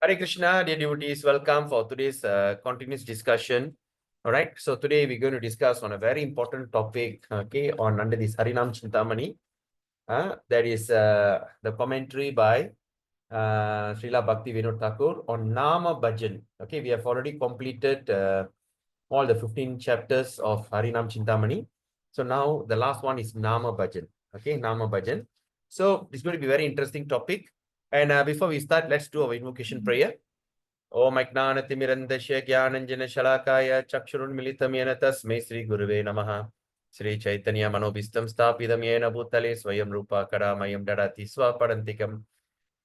Hare Krishna, dear devotees, welcome for today's continuous discussion. All right, so today we're going to discuss on a very important topic, okay, on under this Harinam Chintamani. That is the commentary by Srila Bhakti Vinod Thakur on Nama Bhajan. Okay, we have already completed all the 15 chapters of Harinam Chintamani. So now the last one is Nama Bhajan. Okay, Nama Bhajan. So it's going to be a very interesting topic. And before we start, let's do our invocation prayer. Om Ajnanatimirandasya Jnananjana Shalakaya Chakshurunmilitam Yena Tasmai Sri Guruve Namaha. Sri Chaitanya Manobhistam Stapidam Yena Bhutale Swayam Rupa Karamayam Dadati Swapadantikam.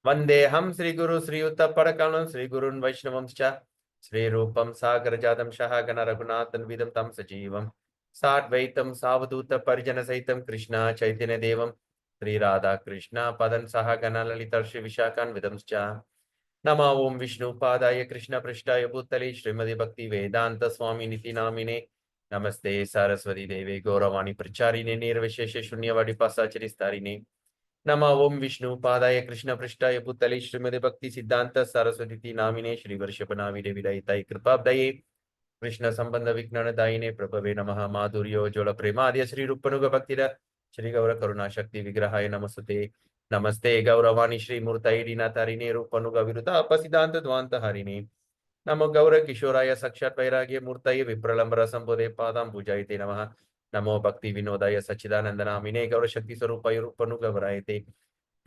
Vandeham Sri Guru Sri Utta Padakalam Sri Gurun Vaishnavamscha Sri Rupam Sagarajadam Shahagana Raghunathan Vidam Tam Sajivam Sadvaitam Savaduta Parijana Saitam Krishna Chaitanya Devam Sri Radha Krishna Padan Sahagana Lalitar Shri Vishakan Vidamscha Nama Om Vishnu Padaya Krishna Prishtaya Bhutale Srimadi Bhakti Vedanta Swami Niti Namine Namaste Saraswati Deve Gauravani Pracharine Nirvishesha Shunyavadi Pasachari Nama Om Vishnu Padaya Krishna Prishtaya Bhutale Srimadi Bhakti Siddhanta Saraswati Namine Shri Varshapanavi Devi Daitai Kripabdaye Krishna Sambandha Viknana Daine Prabhave Namaha Madhuryo Jola Premadya Shri Rupanuga Bhaktira Shri Gaura Karuna Shakti Vigrahaya Namasute Namaste Gauravani Shri Murtai Dinatarine Rupanuga Viruta Pasidanta Dvanta Harine Namo Gaura Kishoraya Sakshat Vairagya Murtai Vipralambara Sambode Padam Pujaite Namaha Namo Bhakti Vinodaya Sachidanandanamine Gaura Shakti Sarupaya Rupanuga Varayate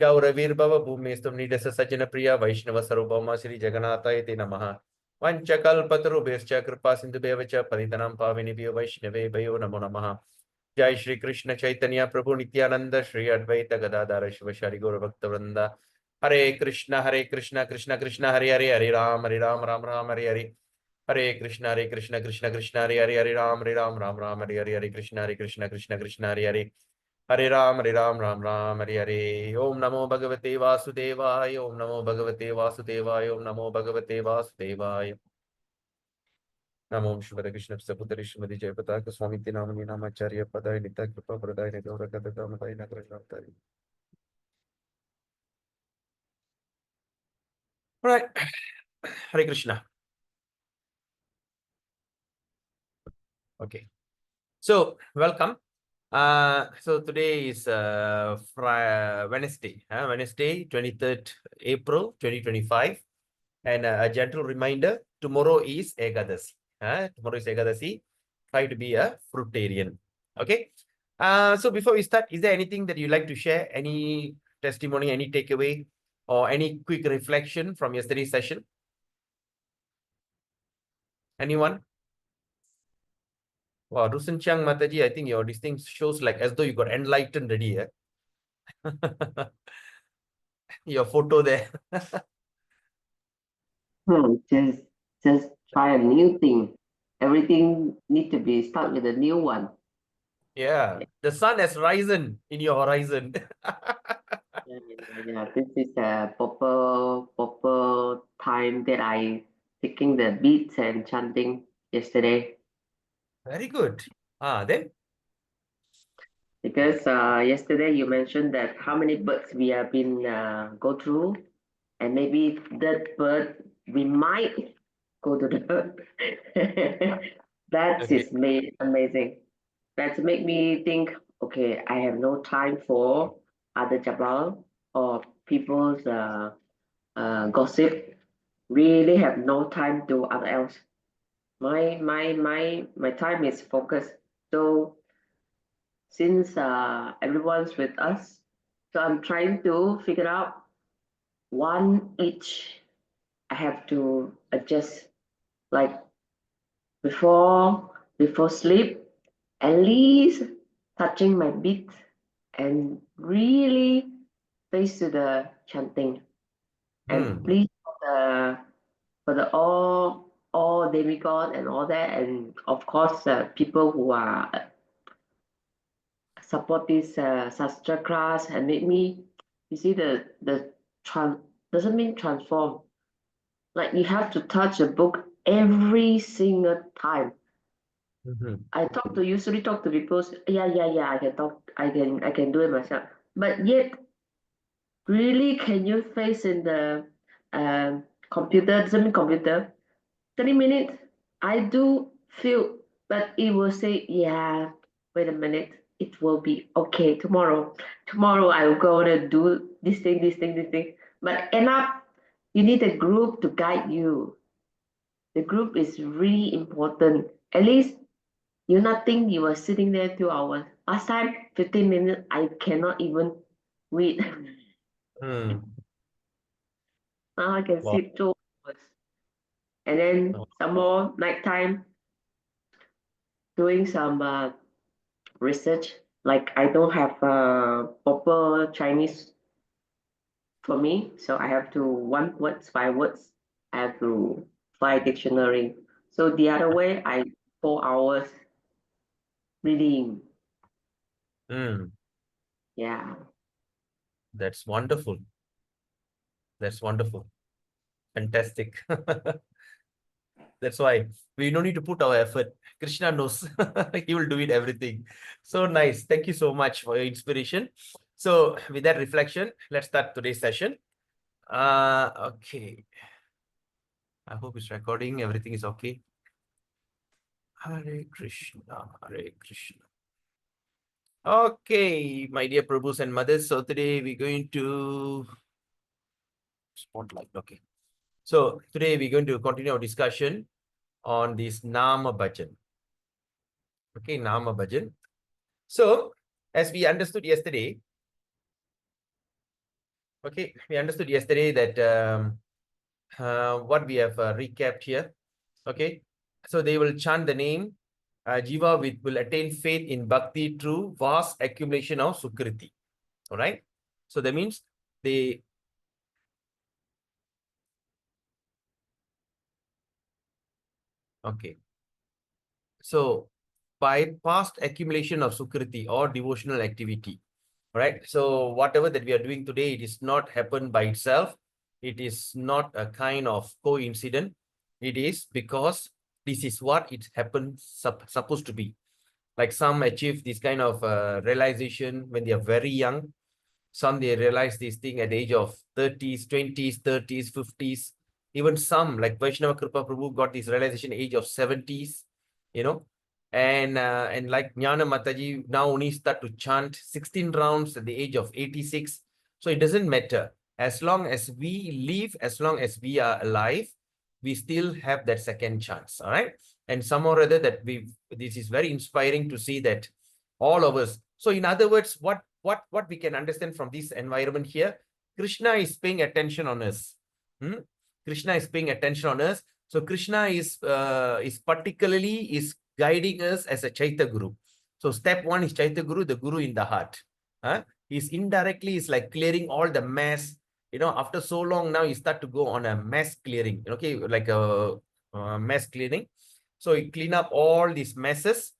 Gauravir Bhava Bhumestum Nidasa Sajana Priya Vaishnava Sarubhama Sri Jagannathayate Namaha Vanchakalpatarubhescha Kripa Sindhu Bevacha Panitanam Pavinibhyo Vaishnave Bhayo Namo Namaha Jai Shri Krishna Chaitanya Prabhu Nityananda Shri Advaita Gadadara Shiva Shari Gaura Bhakta Vrinda Hare Krishna Krishna Krishna Hare Hare Hare Ram Ram Ram Hare Hare Hare Krishna Krishna Krishna Hare Hare Ram Ram Hare Hare Krishna Krishna Hare Hare Hare Ram Ram Hare Hare Om Namo Bhagavate Vasudevaya Om Namo Bhagavate Vasudevaya Om Namo Bhagavate Vasudevaya Namo Shivara Krishna Saputari Shrimati Jayapataka Swami Tinamani Namacharya Padai Nita Kripa Pradai Nidora Kadaka Madai Nagrajnatari. All right. Hare Krishna. Okay. So, welcome. So today is Wednesday, Wednesday, 23rd April 2025. And a gentle reminder, tomorrow is Ekadasi. Tomorrow is Ekadasi. Try to be a fruitarian. Okay. So before we start, is there anything that you like to share? Any testimony, any takeaway, or any quick reflection from yesterday's session? Anyone? Wow, Rusan Chiang Mataji, I think your this thing shows like as though you got enlightened already. Your photo there. Just try a new thing. Everything need to be start with a new one. Yeah, the sun has risen in your horizon. Yeah, this is a proper time that I taking the beats and chanting yesterday. Very good. Then? Because yesterday you mentioned that how many birds we have been go through, and maybe that bird we might go to the that Okay. is amazing. That make me think, okay, I have no time for other jabal or people's gossip. Really have no time to other else. My time is focused. So since everyone's with us, so I'm trying to figure out one each. I have to adjust, like before sleep, at least touching my beat and really face to the chanting. And please for the all demigod and all that, and of course people who are support this sastra class and make me, you see the doesn't mean transform. Like you have to touch a book every single time. I usually talk to people. Yeah. I can talk. I can do it myself. But yet, really, can you face in the computer, doesn't mean computer. 30 minutes, I do feel, but it will say, yeah, wait a minute, it will be okay tomorrow. Tomorrow I will go to do this thing, this thing, this thing. But end up, you need a group to guide you. The group is really important. At least you not think you were sitting there 2 hours. Last time, 15 minutes, I cannot even read. Hmm. Now I can Wow. sit 2 hours. And then some more nighttime doing some research. Like I don't have proper Chinese for me, so I have to one words by words. I have to find dictionary. So the other way, I 4 hours reading. Hmm. Yeah. That's wonderful. That's wonderful. Fantastic. That's why we don't need to put our effort. Krishna knows. He will do it everything. So nice. Thank you so much for your inspiration. So with that reflection, let's start today's session. Okay. I hope it's recording. Everything is okay. Hare Krishna. Hare Krishna. Okay, my dear Prabhus and mothers. So today we're going to spotlight. Okay. So today we're going to continue our discussion on this Nama Bhajan. Okay, Nama Bhajan. So as we understood yesterday, okay, we understood yesterday that what we have recapped here. Okay, so they will chant the name. Jiva will attain faith in bhakti through vast accumulation of sukriti. All right. So that means they. Okay. So by past accumulation of sukriti or devotional activity, right? So whatever that we are doing today, it is not happened by itself. It is not a kind of coincidence. It is because this is what it happened supposed to be. Like some achieve this kind of realization when they are very young. Some they realize this thing at the age of 30s, 20s, 30s, 50s. Even some like Vaishnava Kripa Prabhu got this realization age of 70s, you know. And like Jnana Mataji now only start to chant 16 rounds at the age of 86. So it doesn't matter. As long as we live, as long as we are alive, we still have that second chance. All right. And somehow or other that this is very inspiring to see that all of us. So in other words, what we can understand from this environment here, Krishna is paying attention on us. Hmm? Krishna is paying attention on us. So Krishna is particularly is guiding us as a Chaitya Guru. So step one is Chaitya Guru, the Guru in the heart. Huh? He's indirectly is like clearing all the mess. You know, after so long now, you start to go on a mess clearing. Okay, like a mess cleaning. So you clean up all these messes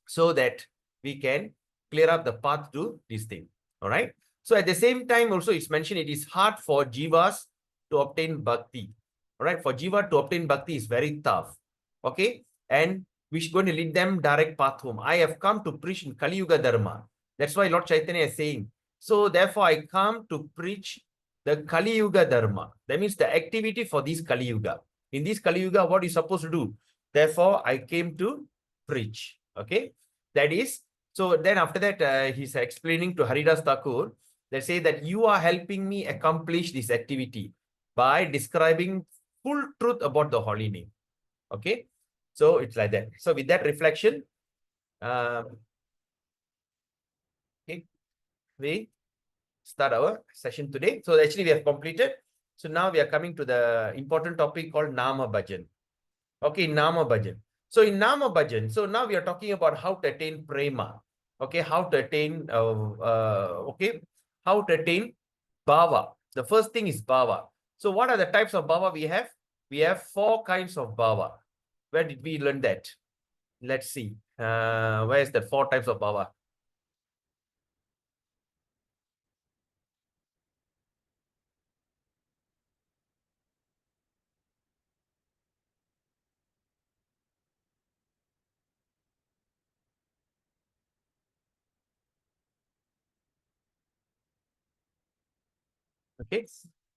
so that we can clear up the path to this thing. All right. So at the same time, also it's mentioned it is hard for jivas to obtain bhakti. All right. For jiva to obtain bhakti is very tough. Okay. And we're going to lead them direct path home. I have come to preach in Kali Yuga Dharma. That's why Lord Chaitanya is saying. So therefore, I come to preach the Kali Yuga Dharma. That means the activity for this Kali Yuga. In this Kali Yuga, what is supposed to do? Therefore, I came to preach. Okay. That is, so then after that, he's explaining to Haridas Thakur, they say that you are helping me accomplish this activity by describing full truth about the holy name. Okay. So it's like that. So with that reflection, okay, we start our session today. So actually we have completed. So now we are coming to the important topic called Nama Bhajan. Okay, Nama Bhajan. So in Nama Bhajan, so now we are talking about how to attain prema. Okay, how to attain, okay, how to attain bhava. The first thing is bhava. So what are the types of bhava we have? We have 4 kinds of bhava. Where did we learn that? Let's see. Where is the 4 types of bhava? Okay.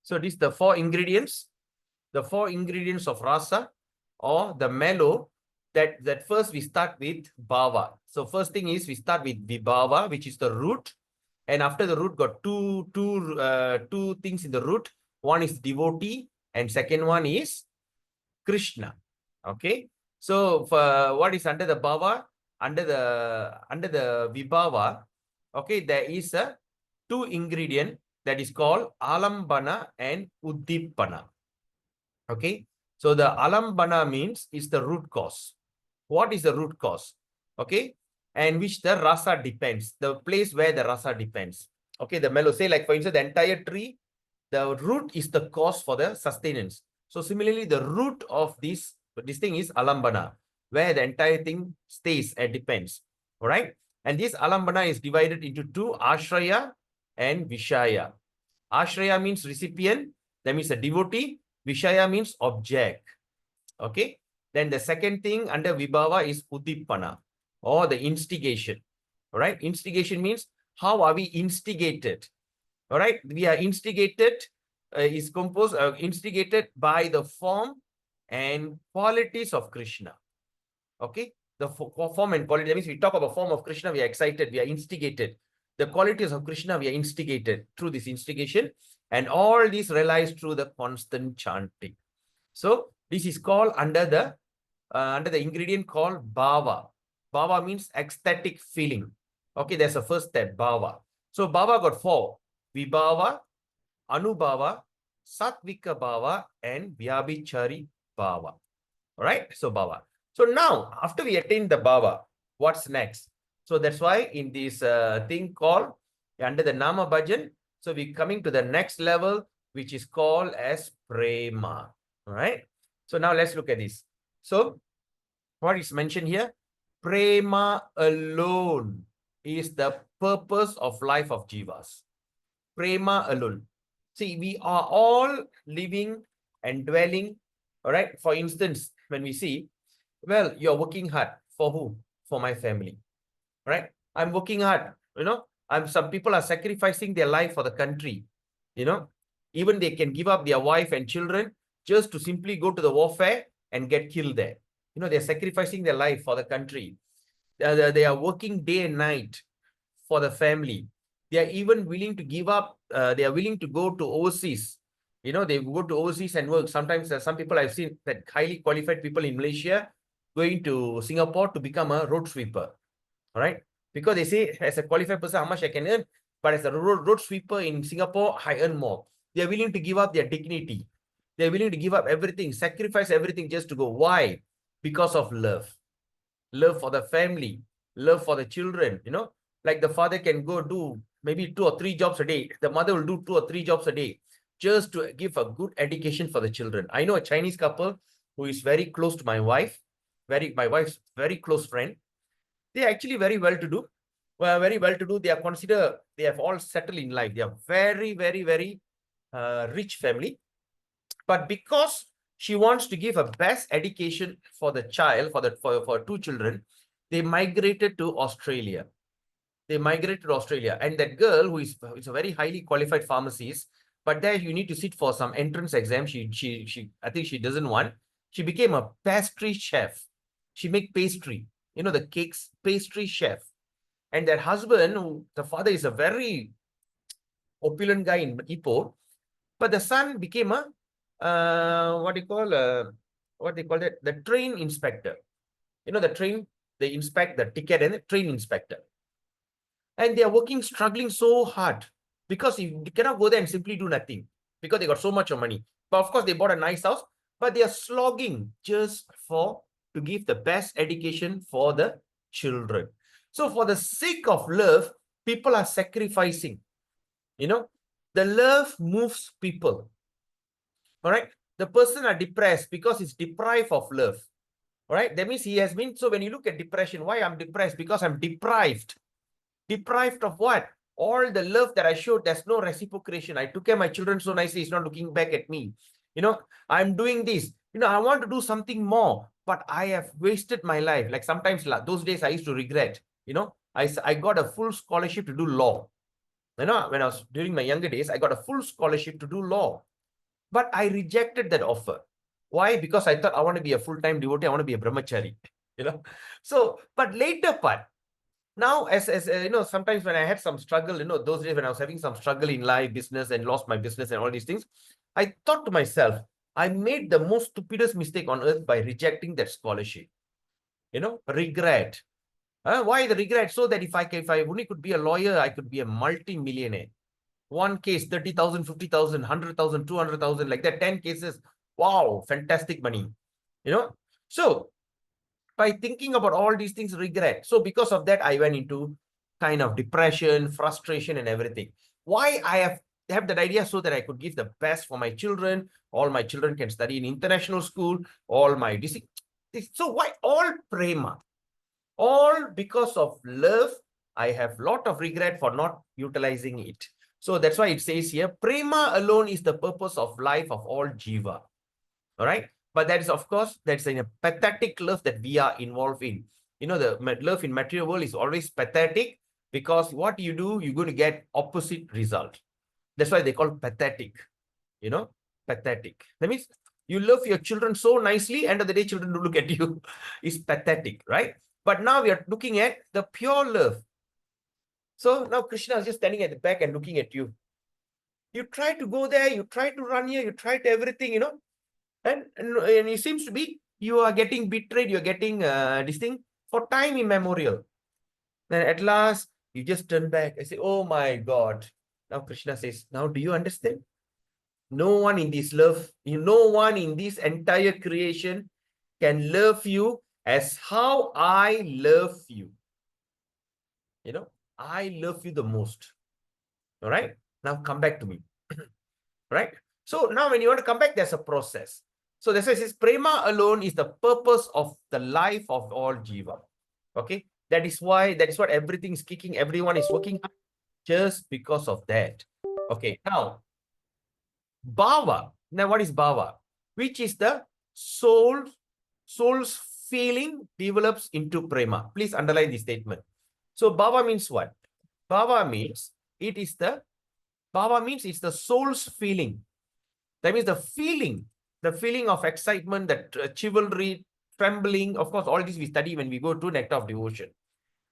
So these the 4 ingredients. the 4 ingredients of rasa or the mellow, that first we start with bhava. So first thing is we start with vibhava, which is the root. And after the root got two things in the root. One is devotee and second one is Krishna. Okay. So for what is under the bhava, under the vibhava, okay, there is a 2 ingredient that is called alambana and uddipana. Okay. So the alambana means is the root cause. What is the root cause? Okay. And which the rasa depends, the place where the rasa depends. Okay. The mellow, say like for instance, the entire tree, the root is the cause for the sustenance. So similarly, the root of this thing is alambana, where the entire thing stays and depends. All right. And this alambana is divided into two, ashraya and vishaya. Ashraya means recipient, that means a devotee. Vishaya means object. Okay. Then the second thing under vibhava is uddipana, or the instigation. All right. Instigation means how are we instigated? All right. We are instigated, instigated by the form and qualities of Krishna. Okay. The form and quality, that means we talk about form of Krishna, we are excited, we are instigated. The qualities of Krishna, we are instigated through this instigation. And all this relies through the constant chanting. So this is called under the ingredient called bhava. Bhava means ecstatic feeling. Okay, that's the first step, bhava. So bhava got 4: vibhava, anubhava, sattvika bhava, and vyabhichari bhava. All right, so bhava. So now, after we attain the bhava, what's next? So that's why in this thing called under the nama bhajan, so we're coming to the next level, which is called as prema. All right. So now let's look at this. So what is mentioned here? Prema alone is the purpose of life of jivas. Prema alone. See, we are all living and dwelling. All right. For instance, when we see, well, you're working hard for who? For my family. Right? I'm working hard. Some people are sacrificing their life for the country. Even they can give up their wife and children just to simply go to the warfare and get killed there. They're sacrificing their life for the country. They are working day and night for the family. They are even willing to give up. They are willing to go to overseas. They go to overseas and work. Sometimes some people I've seen that highly qualified people in Malaysia going to Singapore to become a road sweeper. All right. Because they say, as a qualified person, how much I can earn. But as a road sweeper in Singapore, I earn more. They are willing to give up their dignity. They are willing to give up everything, sacrifice everything just to go. Why? Because of love. Love for the family, love for the children. Like the father can go do maybe 2 or 3 jobs a day. The mother will do 2 or 3 jobs a day just to give a good education for the children. I know a Chinese couple who is very close to my wife, my wife's very close friend. They are actually very well to do. Very well to do. They are considered, they have all settled in life. They are very, very, very rich family. But because she wants to give a best education for the child, for 2 children, they migrated to Australia. And that girl who is a very highly qualified pharmacist, but there you need to sit for some entrance exam. She I think she doesn't want. She became a pastry chef. She make pastry, the cakes, pastry chef. And that husband, the father is a very opulent guy in Ipoh, but the son became a what they call that, the train inspector. The train, they inspect the ticket and the train inspector. And they are struggling so hard because you cannot go there and simply do nothing because they got so much of money. But of course, they bought a nice house, but they are slogging just to give the best education for the children. So for the sake of love, people are sacrificing. The love moves people. All right. The person are depressed because he's deprived of love. All right. That means he has been. So when you look at depression, why I'm depressed? Because I'm deprived. Deprived of what? All the love that I showed, there's no reciprocation. I took care of my children so nicely. He's not looking back at me. I'm doing this. I want to do something more, but I have wasted my life. Like sometimes those days I used to regret. I got a full scholarship to do law. When I was during my younger days, I got a full scholarship to do law. But I rejected that offer. Why? Because I thought I want to be a full-time devotee. I want to be a brahmachari. So, but later part, now as sometimes when I had some struggle, those days when I was having some struggle in life, business, and lost my business and all these things, I thought to myself, I made the most stupidest mistake on earth by rejecting that scholarship. Regret. Why the regret? So that if I only could be a lawyer, I could be a multi-millionaire. One case, 30,000, 50,000, 100,000, 200,000, like that, 10 cases. Wow, fantastic money. So by thinking about all these things, regret. So because of that, I went into kind of depression, frustration, and everything. Why I have that idea? So that I could give the best for my children. All my children can study in international school. All my so why all prema? All because of love. I have a lot of regret for not utilizing it. So that's why it says here, prema alone is the purpose of life of all jiva. All right. But that is, of course, that's a pathetic love that we are involved in. The love in material world is always pathetic, because what you do, you're going to get opposite result. That's why they call pathetic. Pathetic. That means you love your children so nicely, end of the day, children don't look at you. It's pathetic, right? But now we are looking at the pure love. So now Krishna is just standing at the back and looking at you. You try to go there, you try to run here, you try to everything, and it seems to be you are getting betrayed, you're getting this thing for time immemorial. Then at last, you just turn back and say, oh my God. Now Krishna says, now do you understand? No one in this love, no one in this entire creation can love you as how I love you. I love you the most. All right. Now come back to me. Right. So now when you want to come back, there's a process. So this is prema alone is the purpose of the life of all jiva. Okay. That is what everything is kicking. Everyone is working just because of that. Okay. Now, bhava. Now, what is bhava? Which is the soul's feeling develops into prema. Please underline this statement. So bhava means what? Bhava means it's the soul's feeling. That means the feeling of excitement, that chivalry, trembling. Of course, all this we study when we go to Nectar of Devotion.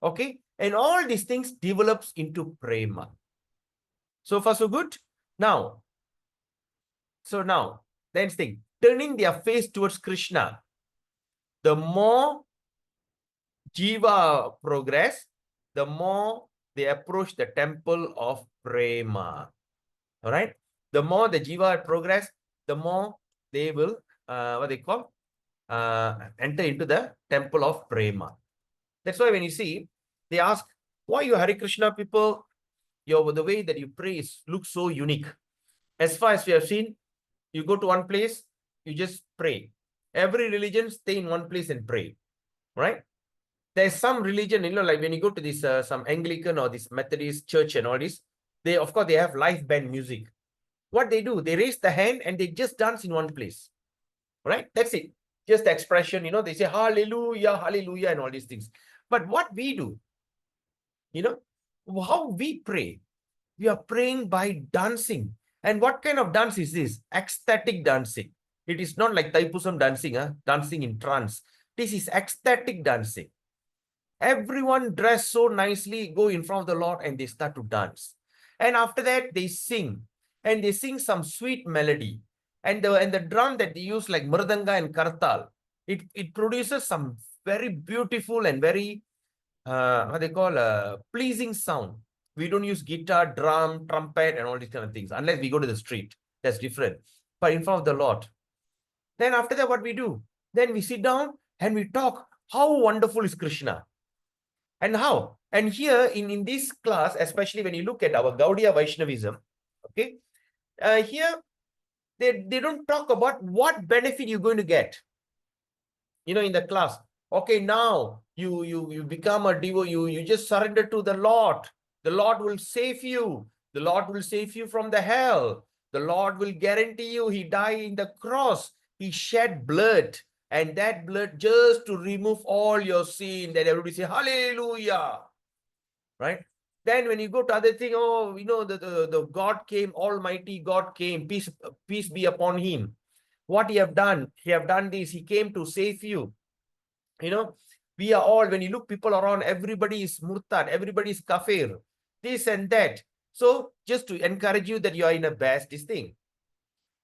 Okay. And all these things develops into prema. So far, so good. Now, next thing, turning their face towards Krishna. The more jiva progress, the more they approach the temple of prema. All right. The more the jiva progress, the more they will enter into the temple of prema. That's why when you see, they ask, why you Hare Krishna people, the way that you pray looks so unique. As far as we have seen, you go to one place, you just pray. Every religion stay in one place and pray, right? There's some religion, like when you go to this some Anglican or this Methodist church and all this, of course they have live band music. What they do, they raise the hand and they just dance in one place, right? That's it. Just the expression, they say hallelujah, hallelujah, and all these things. But what we do, how we pray, we are praying by dancing. And what kind of dance is this? Ecstatic dancing. It is not like Taipusam dancing, dancing in trance. This is ecstatic dancing. Everyone dressed so nicely, go in front of the Lord and they start to dance. And after that, they sing. And they sing some sweet melody. And the drum that they use, like mridanga and kartal, it produces some very beautiful and very what they call pleasing sound. We don't use guitar, drum, trumpet, and all these kind of things unless we go to the street. That's different. But in front of the Lord. Then after that, what we do? Then we sit down and we talk. How wonderful is Krishna? And how? And here in this class, especially when you look at our Gaudiya Vaishnavism, okay, here they don't talk about what benefit you're going to get. In the class. Okay, now you become a devotee, you just surrender to the Lord. The Lord will save you. The Lord will save you from the hell. The Lord will guarantee you. He died in the cross. He shed blood. And that blood just to remove all your sin. That everybody say, hallelujah. Right? Then when you go to other thing, oh, you know, the God came, Almighty God came, peace be upon him. What he have done? He have done this. He came to save you. You know, we are all, when you look people around, everybody is murtad, everybody is kafir, this and that. So just to encourage you that you are in a best this thing.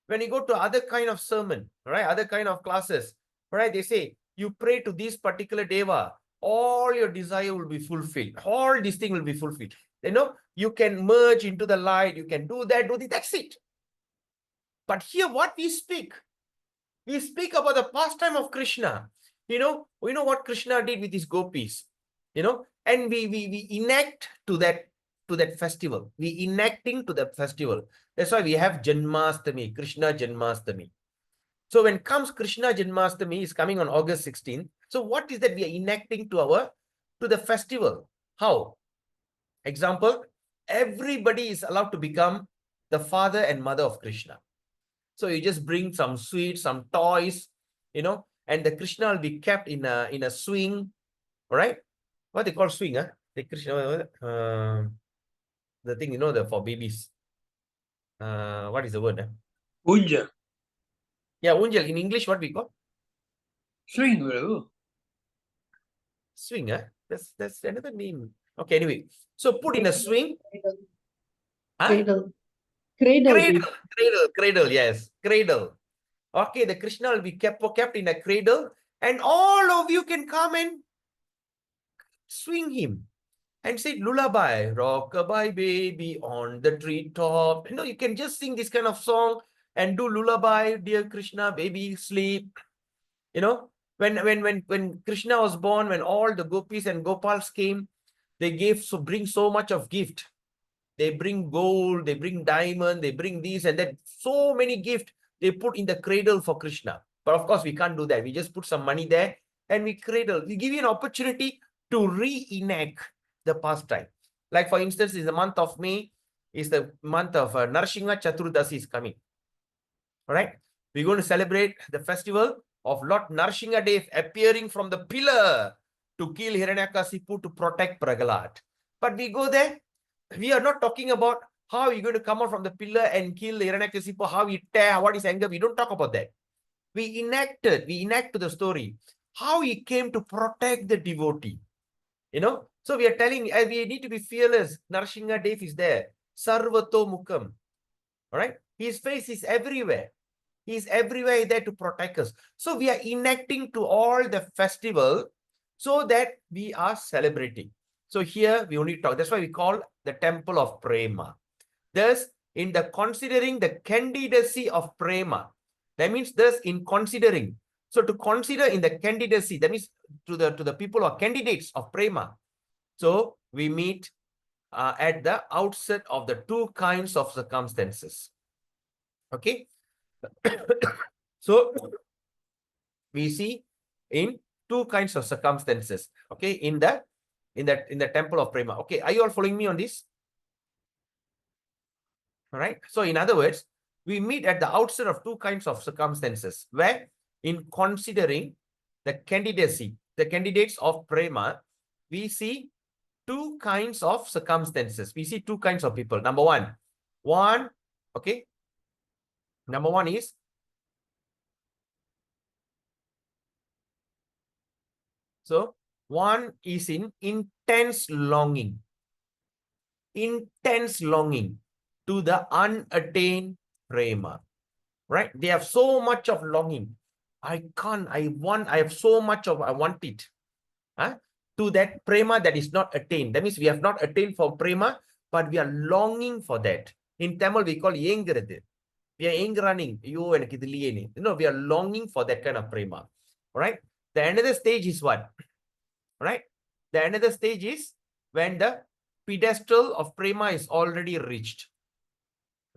When you go to other kind of sermon, right, other kind of classes, right, they say you pray to this particular deva, all your desire will be fulfilled, all this thing will be fulfilled. You know, you can merge into the light, you can do that, that's it. But here what we speak about the pastime of Krishna. You know what Krishna did with his gopis, you know, and we enact to that festival. We enacting to that festival. That's why we have Janmastami, Krishna Janmastami. So when comes Krishna Janmastami is coming on August 16th. So what is that we are enacting to the festival? How? Example, everybody is allowed to become the father and mother of Krishna. So you just bring some sweets, some toys, you know, and the Krishna will be kept in a swing, all right? What they call swing, huh? The Krishna, the thing, you know, for babies. What is the word? Unja. Yeah, unjal. In English, what we call? Swing, bro. Swing, huh? That's another name. Okay, anyway. So put in a swing. Huh? Cradle. Cradle. Cradle, yes. Cradle. Okay, the Krishna will be kept in a cradle, and all of you can come and swing him and say lullaby, rock-a-bye baby on the treetop. You know, you can just sing this kind of song and do lullaby, dear Krishna, baby, sleep. You know, when Krishna was born, when all the gopis and gopals came, they bring so much of gift. They bring gold, they bring diamond, they bring this and that. So many gifts they put in the cradle for Krishna. But of course, we can't do that. We just put some money there and we cradle. We give you an opportunity to reenact the pastime. Like for instance, in the month of May, is the month of Narasingha Chaturdasi is coming. All right. We're going to celebrate the festival of Lord Narasingha Dev appearing from the pillar to kill Hiranyakasipu to protect Prahalad. But we go there, we are not talking about how you're going to come out from the pillar and kill Hiranyakasipu, how he tear, what is anger. We don't talk about that. We enact to the story how he came to protect the devotee. You know, so we are telling, we need to be fearless. Narasingha Dev is there. Sarvato Mukham. All right. His face is everywhere. He is everywhere there to protect us. So we are enacting to all the festival so that we are celebrating. So here we only talk. That's why we call the temple of Prema. Thus, in the considering the candidacy of Prema, that means thus in considering. So to consider in the candidacy, that means to the people who are candidates of Prema. So we meet at the outset of the two kinds of circumstances. Okay. So we see in two kinds of circumstances. Okay, in the temple of Prema. Okay, are you all following me on this? All right. So in other words, we meet at the outset of two kinds of circumstances where in considering the candidacy, the candidates of Prema, we see two kinds of circumstances. We see two kinds of people. Number one, okay. Number one is so one is in intense longing to the unattained Prema, right? They have so much of longing. I have so much of, I want it. To that Prema that is not attained. That means we have not attained for Prema, but we are longing for that. In Tamil, we call yengirathu. We are running. You know, we are longing for that kind of Prema. All right. The another stage is what? Right? The another stage is when the pedestal of Prema is already reached.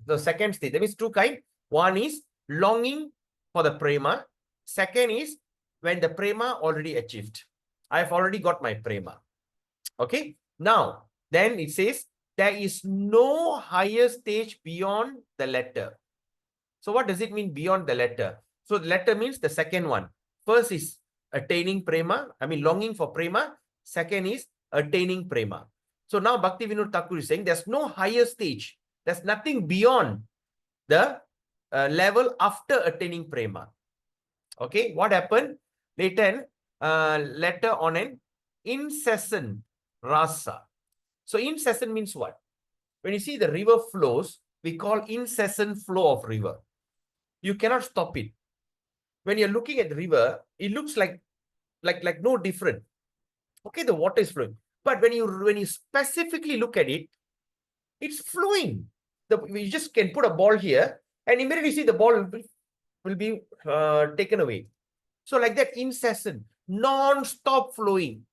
The second stage, that means two kinds. One is longing for the Prema. Second is when the Prema already achieved. I've already got my Prema. Okay. Now, then it says there is no higher stage beyond the letter. So what does it mean beyond the letter? So the letter means the second one. First is attaining Prema, longing for Prema. Second is attaining Prema. So now Bhakti Vinod Thakur is saying there's no higher stage. There's nothing beyond the level after attaining prema. Okay, what happened? Later on an incessant rasa. So incessant means what? When you see the river flows, we call incessant flow of river. You cannot stop it. When you're looking at the river, it looks like no different. Okay, the water is flowing. But when you specifically look at it, it's flowing. We just can put a ball here, and immediately see the ball will be taken away. So like that, incessant, non-stop flowing.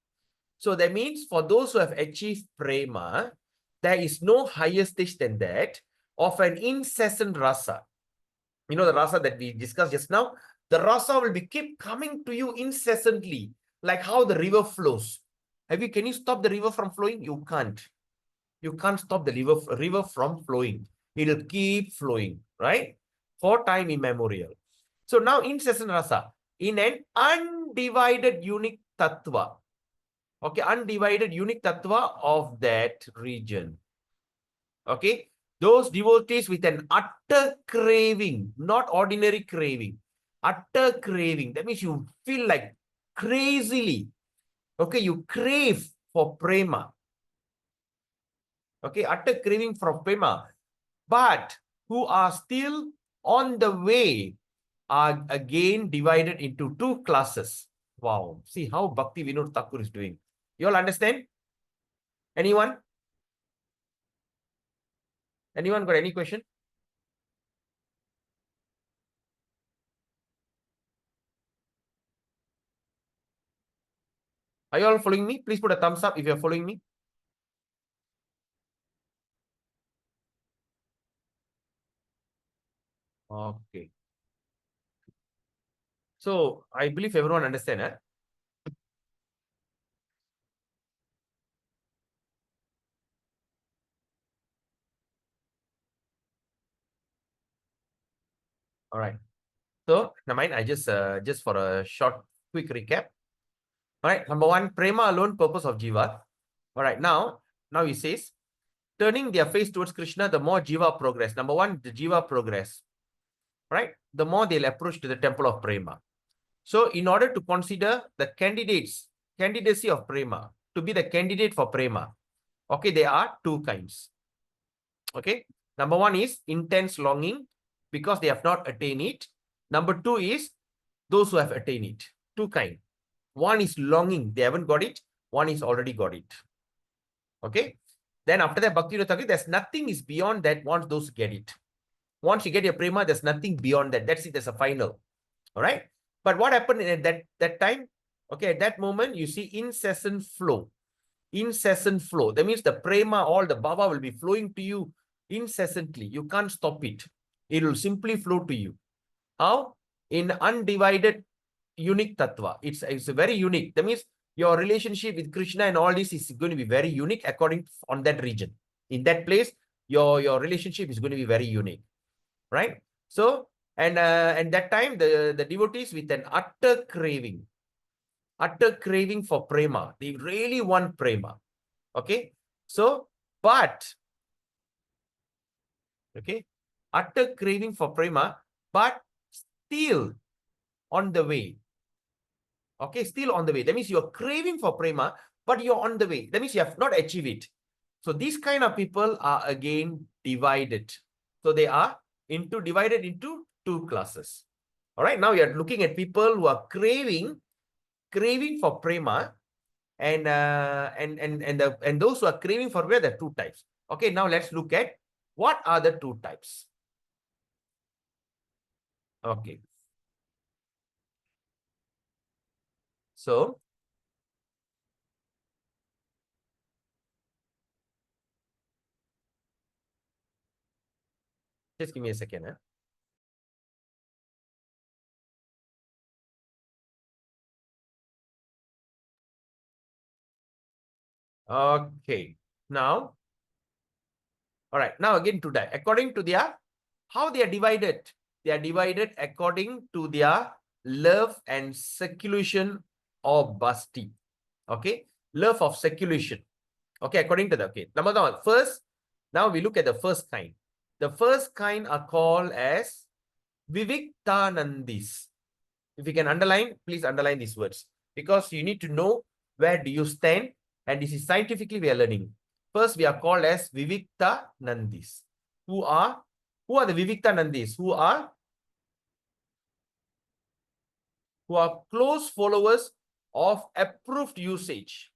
So that means for those who have achieved prema, there is no higher stage than that of an incessant rasa. You know the rasa that we discussed just now? The rasa will keep coming to you incessantly, like how the river flows. Can you stop the river from flowing? You can't. You can't stop the river from flowing. It'll keep flowing, right? For time immemorial. So now incessant rasa, in an undivided unique tattva. Okay, undivided unique tattva of that region. Okay, those devotees with an utter craving, not ordinary craving, utter craving. That means you feel like crazily. Okay, you crave for prema. Okay, utter craving for prema, but who are still on the way are again divided into two classes. Wow, see how Bhakti Vinod Thakur is doing. You all understand? Anyone? Anyone got any question? Are you all following me? Please put a thumbs up if you're following me. Okay. So I believe everyone understand, eh? All right. So never mind. I just for a quick recap. All right. Number one, prema alone, purpose of jiva. All right. Now he says, turning their face towards Krishna, the more jiva progress. Number one, the jiva progress. Right. The more they'll approach to the temple of prema. So in order to consider the candidacy of prema, to be the candidate for prema, okay, there are two kinds. Okay. Number one is intense longing because they have not attained it. Number two is those who have attained it. Two kinds. One is longing, they haven't got it. One is already got it. Okay. Then after that, Bhakti Thakur, there's nothing is beyond that once those get it. Once you get your prema, there's nothing beyond that. That's it. There's a final. All right. But what happened at that time? Okay, at that moment, you see incessant flow. Incessant flow. That means the prema, all the bhava will be flowing to you incessantly. You can't stop it. It will simply flow to you. How? In undivided unique tattva. It's very unique. That means your relationship with Krishna and all this is going to be very unique according on that region. In that place, your relationship is going to be very unique. Right? So, and that time, the devotees with an utter craving for prema. They really want prema. Okay. So, but, okay, utter craving for prema, but still on the way. Okay, still on the way. That means you're craving for prema, but you're on the way. That means you have not achieved it. So these kind of people are again divided. So they are divided into two classes. All right, now we are looking at people who are craving for prema, and those who are craving for prema, there are two types. Okay, now let's look at what are the two types. Okay. So, just give me a second. Okay. Now, all right. Now again to that. According to their, how they are divided? They are divided according to their love and seclusion or bhakti. Okay. Love of seclusion. Okay, according to the, okay. Number one, first, now we look at the first kind. The first kind are called as Viviktanandis. If you can underline, please underline these words. Because you need to know where do you stand. And this is scientifically we are learning. First, we are called as Viviktanandis. Who are the Viviktanandis? Who are close followers of approved usage.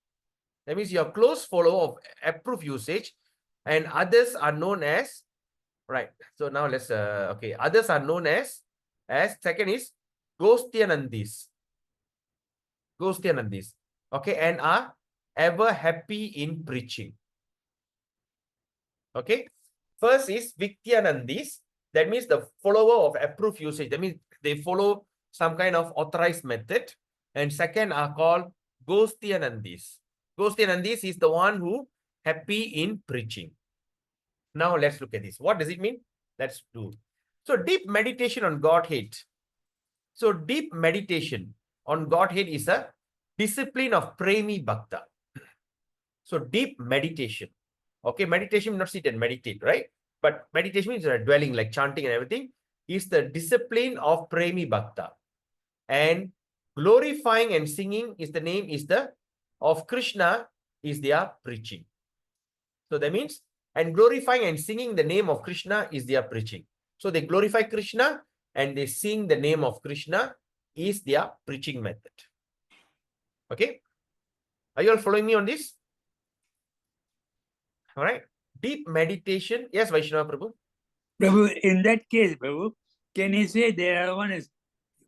That means you are close follower of approved usage, and others are known as, right. So now let's okay, others are known as second is Ghostianandis. Ghostianandis. Okay, and are ever happy in preaching. Okay. First is Viktyanandis. That means the follower of approved usage. That means they follow some kind of authorized method. And second are called Ghostianandis. Ghostianandis is the one who happy in preaching. Now let's look at this. What does it mean? Let's do. So deep meditation on Godhead. So deep meditation on Godhead is a discipline of Premi Bhakta. So deep meditation. Okay, meditation means not sit and meditate, right? But meditation means dwelling, like chanting and everything, is the discipline of Premi Bhakta. And glorifying and singing is the name is the of Krishna is their preaching. So that means, and glorifying and singing the name of Krishna is their preaching. So they glorify Krishna and they sing the name of Krishna is their preaching method. Okay. Are you all following me on this? All right. Deep meditation. Yes, Vaishnava Prabhu. Prabhu, in that case, Prabhu, can you say there are one is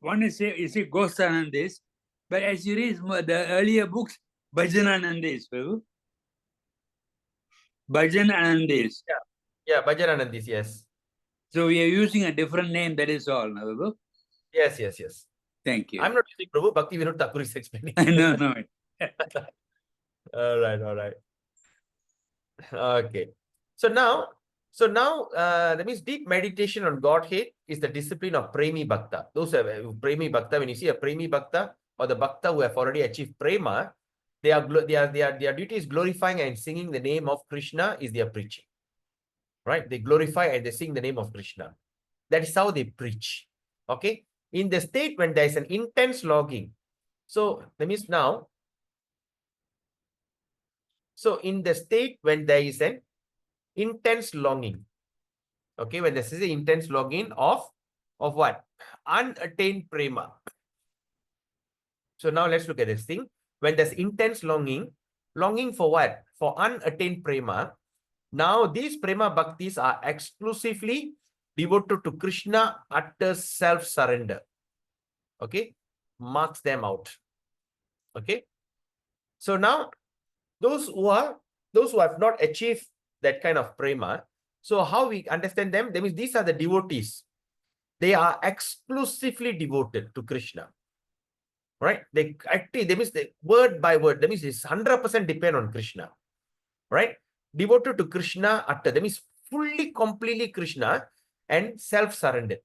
Ghostanandis, but as you read the earlier books, Bhajananandis, Prabhu. Bhajananandis. Yeah, Bhajananandis, yes. So we are using a different name, that is all, no, Prabhu? Yes. Thank you. I'm not using Prabhu, Bhakti Vinod Thakur is explaining. No. All right. Okay. So now, that means deep meditation on Godhead is the discipline of Premi Bhakta. Those are Premi Bhakta. When you see a Premi Bhakta or the Bhakta who have already achieved Prema, their duty is glorifying and singing the name of Krishna is their preaching. Right? They glorify and they sing the name of Krishna. That is how they preach. Okay. In the state when there is an intense longing. So that means now. So in the state when there is an intense longing. Okay, when this is an intense longing of what? Unattained prema. So now let's look at this thing. When there's intense longing for what? For unattained prema. Now these prema bhaktis are exclusively devoted to Krishna utter self-surrender. Okay, marks them out. Okay, so now those who have not achieved that kind of prema, so how we understand them? That means these are the devotees. They are exclusively devoted to Krishna. Right? They actually, that means they, word by word, that means it's 100% depend on Krishna. Right? Devoted to Krishna utter. That means fully, completely Krishna and self-surrendered.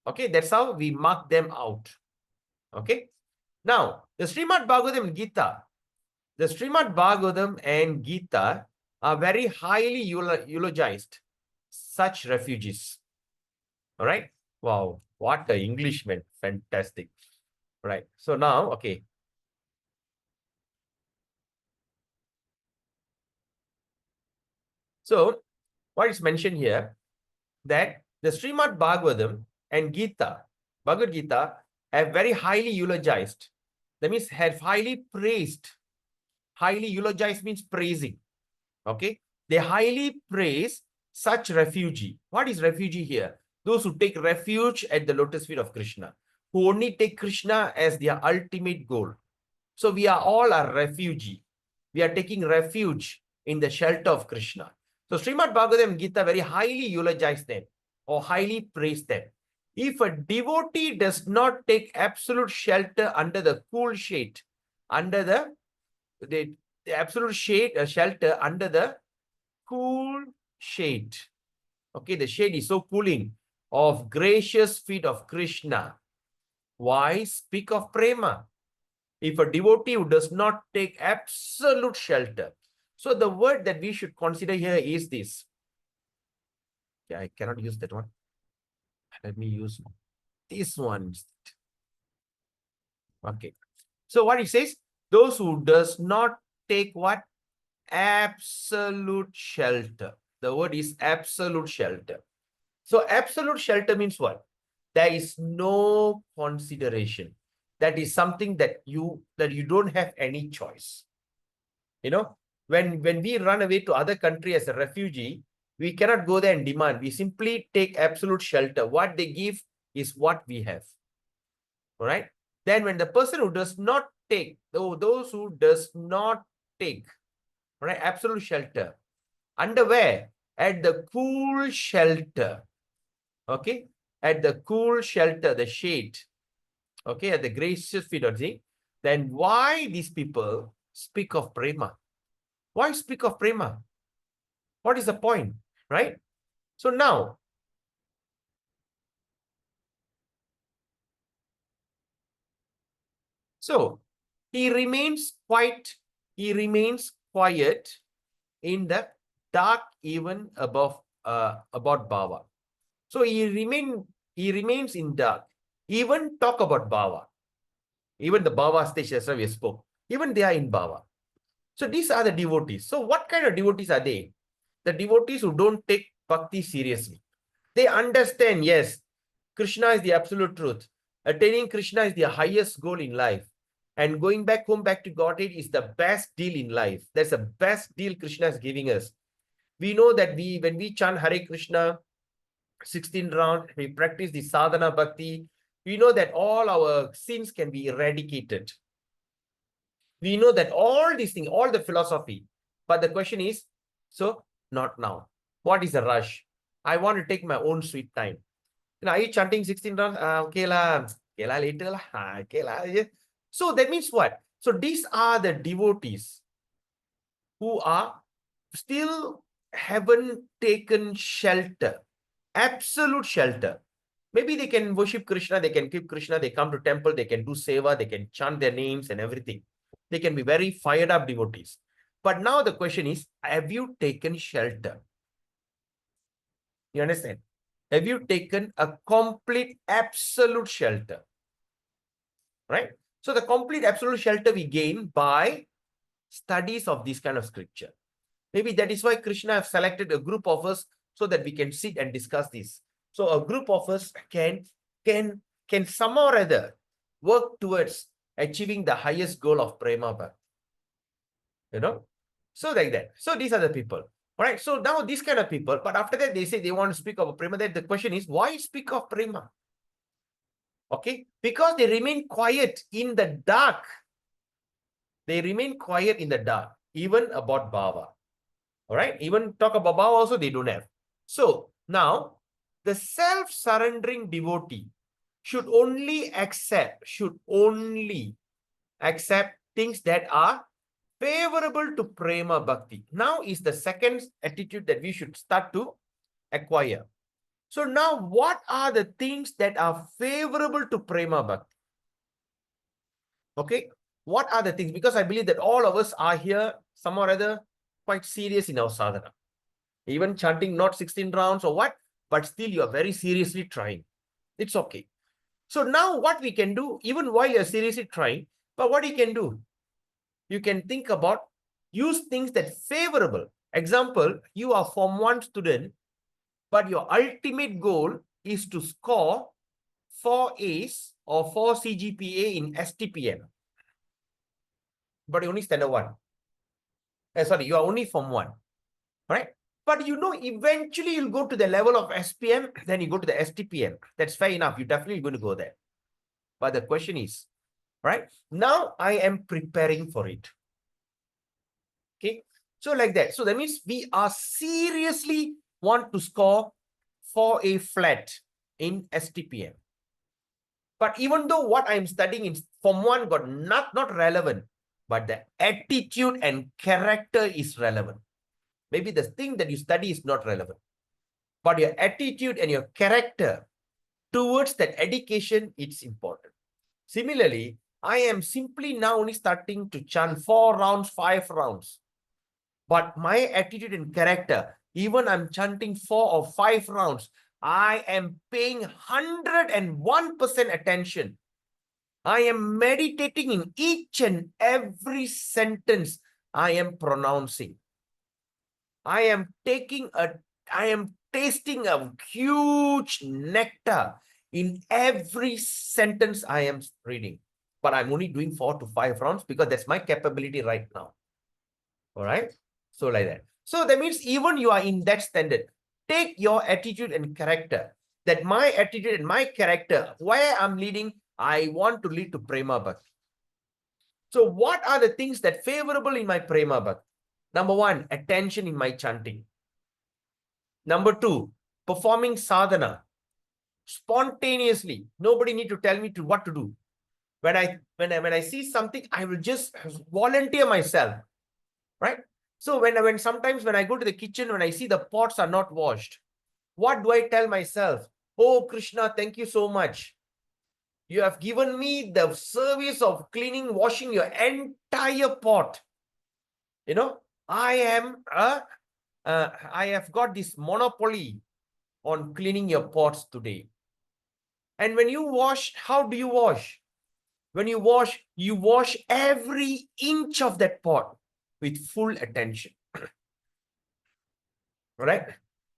Okay, that's how we mark them out. Okay. Now, the Srimad Bhagavatam and Gita. The Srimad Bhagavatam and Gita are very highly eulogized. Such refugees. All right. Wow. What a Englishman. Fantastic. Right. So now, okay. So what is mentioned here that the Srimad Bhagavatam and Gita, Bhagavad Gita, have very highly eulogized. That means have highly praised. Highly eulogized means praising. Okay. They highly praise such refugee. What is refugee here? Those who take refuge at the lotus feet of Krishna, who only take Krishna as their ultimate goal. So we are all a refugee. We are taking refuge in the shelter of Krishna. So Srimad Bhagavatam and Gita very highly eulogize them or highly praise them. If a devotee does not take absolute shelter under the cool shade, under the absolute shade, shelter under the cool shade. Okay, the shade is so cooling of gracious feet of Krishna. Why speak of prema? If a devotee who does not take absolute shelter So the word that we should consider here is this. Yeah, I cannot use that one. Let me use this one. Okay. So what it says, those who does not take what? Absolute shelter. The word is absolute shelter. So absolute shelter means what? There is no consideration. That is something that you don't have any choice. You know, when we run away to other country as a refugee, we cannot go there and demand. We simply take absolute shelter. What they give is what we have. All right. Then when the person who does not take, those who does not take, all right, absolute shelter, under where? At the cool shelter. Okay. At the cool shelter, the shade. Okay. At the gracious feet, then why these people speak of prema? Why speak of prema? What is the point? Right? So now, so he remains quiet in the dark, even above about Bhava. So he remains in dark. Even talk about Bhava. Even the Bhava stage, as we spoke, even they are in Bhava. So these are the devotees. So what kind of devotees are they? The devotees who don't take bhakti seriously. They understand, yes, Krishna is the absolute truth. Attaining Krishna is the highest goal in life. And going back home, back to Godhead is the best deal in life. That's the best deal Krishna is giving us. We know that when we chant Hare Krishna, 16 round, we practice the sadhana bhakti, we know that all our sins can be eradicated. We know that all these things, all the philosophy. But the question is, so not now. What is the rush? I want to take my own sweet time. Are you chanting 16 rounds? Okay lah, later lah. Okay lah. So that means what? So these are the devotees who are still haven't taken shelter, absolute shelter. Maybe they can worship Krishna, they can keep Krishna, they come to temple, they can do seva, they can chant their names and everything. They can be very fired up devotees. But now the question is, have you taken shelter? You understand? Have you taken a complete absolute shelter? Right? So the complete absolute shelter we gain by studies of this kind of scripture. Maybe that is why Krishna have selected a group of us so that we can sit and discuss this. So a group of us can somehow or other work towards achieving the highest goal of prema bhakti. You know? So like that. So these are the people. All right. So now these kind of people, but after that they say they want to speak of prema. Then the question is, why speak of prema? Okay. Because they remain quiet in the dark. They remain quiet in the dark, even about bhava. All right. Even talk about bhava also they don't have. So now the self-surrendering devotee should only accept things that are favorable to prema bhakti. Now is the second attitude that we should start to acquire. So now what are the things that are favorable to prema bhakti? Okay. What are the things? Because I believe that all of us are here some or other quite serious in our sadhana. Even chanting not 16 rounds or what, but still you are very seriously trying. It's okay. So now what we can do, even while you're seriously trying, but what you can do, you can think about, use things that favorable. Example, you are Form 1 student, but your ultimate goal is to score 4 A's or 4 CGPA in STPM. But you only standard 1. Sorry, you are only Form 1. Right? But you know, eventually you'll go to the level of SPM, then you go to the STPM. That's fair enough. You're definitely going to go there. But the question is, right? Now I am preparing for it. Okay. So like that. So that means we are seriously want to score 4A flat in STPM. But even though what I'm studying in Form 1 got not relevant, but the attitude and character is relevant. Maybe the thing that you study is not relevant, but your attitude and your character towards that education, it's important. Similarly, I am simply now only starting to chant 4 rounds, 5 rounds. But my attitude and character, even I'm chanting 4 or 5 rounds, I am paying 101% attention. I am meditating in each and every sentence I am pronouncing. I am tasting a huge nectar in every sentence I am reading. But I'm only doing 4 to 5 rounds because that's my capability right now. All right. So like that. So that means even you are in that standard, take your attitude and character. That my attitude and my character, where I'm leading, I want to lead to Prema Bhakti. So what are the things that favorable in my Prema Bhakti? Number 1, attention in my chanting. Number 2, performing sadhana spontaneously. Nobody need to tell me what to do. When I see something, I will just volunteer myself, right? So when sometimes when I go to the kitchen, when I see the pots are not washed, what do I tell myself? Oh Krishna, thank you so much. You have given me the service of cleaning, washing your entire pot. You know, I have got this monopoly on cleaning your pots today. And when you wash, how do you wash? When you wash every inch of that pot with full attention. Right?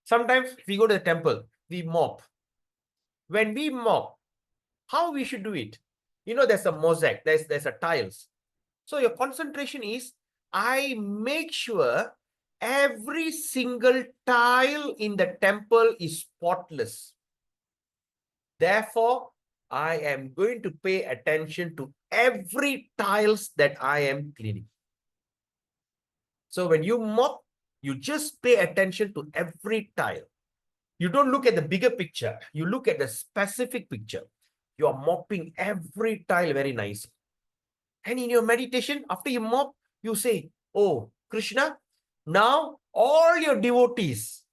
Sometimes we go to the temple, we mop. When we mop, how we should do it? You know, there's a mosaic, there's a tiles. So your concentration is, I make sure every single tile in the temple is spotless. Therefore, I am going to pay attention to every tiles that I am cleaning. So when you mop, you just pay attention to every tile. You don't look at the bigger picture. You look at the specific picture. You are mopping every tile very nicely. And in your meditation, after you mop, you say, oh, Krishna, now all your devotees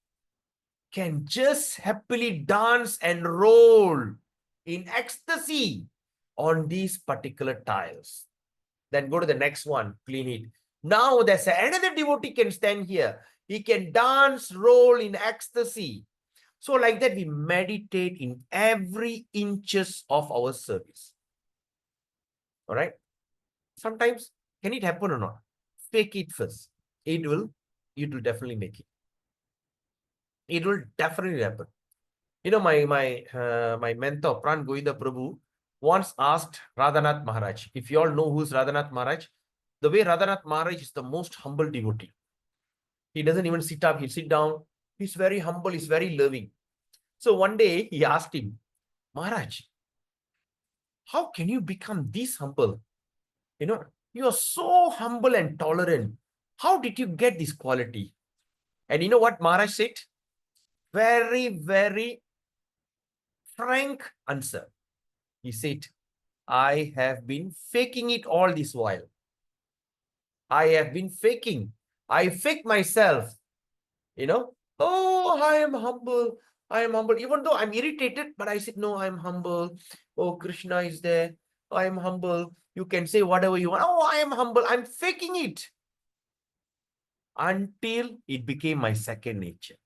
can just happily dance and roll in ecstasy on these particular tiles. Then go to the next one, clean it. Now there's another devotee can stand here. He can dance, roll in ecstasy. So like that, we meditate in every inches of our service. All right. Sometimes, can it happen or not? Fake it first. It will definitely make it. It will definitely happen. You know, my mentor, Pran Govinda Prabhu, once asked Radhanath Maharaj, if you all know who's Radhanath Maharaj, the way Radhanath Maharaj is the most humble devotee. He doesn't even sit up, he'll sit down. He's very humble, he's very loving. So one day he asked him, Maharaj, how can you become this humble? You know, you are so humble and tolerant. How did you get this quality? And you know what Maharaj said? Very, very frank answer. He said, I have been faking it all this while. I have been faking. I fake myself. You know, oh, I am humble. I am humble. Even though I'm irritated, but I said, no, I'm humble. Oh, Krishna is there. I am humble. You can say whatever you want. Oh, I am humble. I'm faking it. Until it became my second nature.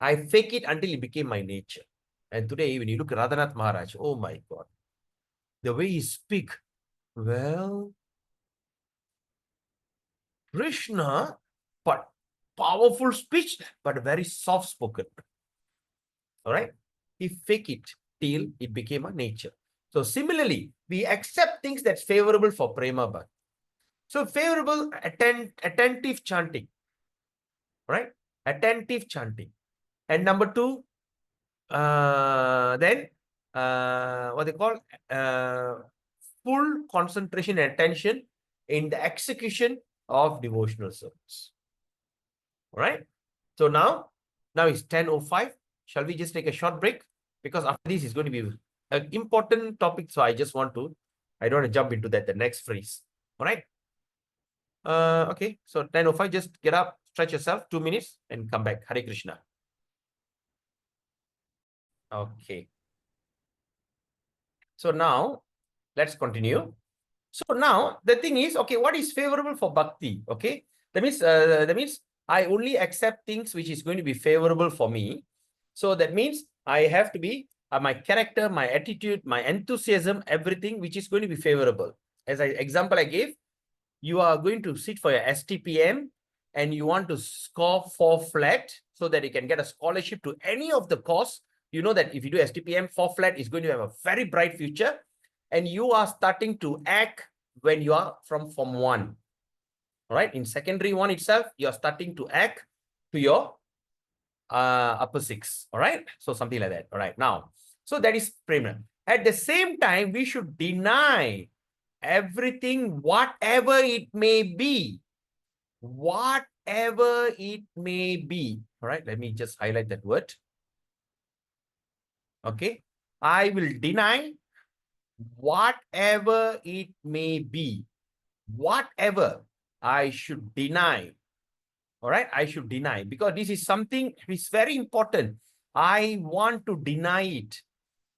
I fake it until it became my nature. And today, when you look at Radhanath Maharaj, oh my God, the way he speak, well, Krishna, but powerful speech, but very soft spoken. All right. He fake it till it became a nature. So similarly, we accept things that's favorable for Prema Bhakti. So favorable, attentive chanting. Right? Attentive chanting. And number 2, then what they call full concentration and attention in the execution of devotional service. All right. So now it's 10:05. Shall we just take a short break? Because after this is going to be an important topic. So I don't want to jump into that, the next phrase. All right. Okay. So 10:05, just get up, stretch yourself, 2 minutes and come back. Hare Krishna. Okay. So now let's continue. So now the thing is, okay, what is favorable for bhakti? Okay. That means I only accept things which is going to be favorable for me. So that means I have to be my character, my attitude, my enthusiasm, everything which is going to be favorable. As an example I gave, you are going to sit for your STPM and you want to score 4 flat so that you can get a scholarship to any of the course. You know that if you do STPM, 4 flat is going to have a very bright future. And you are starting to act when you are from Form 1. All right, in secondary 1 itself, you are starting to act to your upper 6. All right, so something like that. All right, now, so that is primary. At the same time, we should deny everything, whatever it may be. Whatever it may be. All right, let me just highlight that word. Okay, I will deny whatever it may be. Whatever I should deny. All right, I should deny, because this is something is very important. I want to deny it.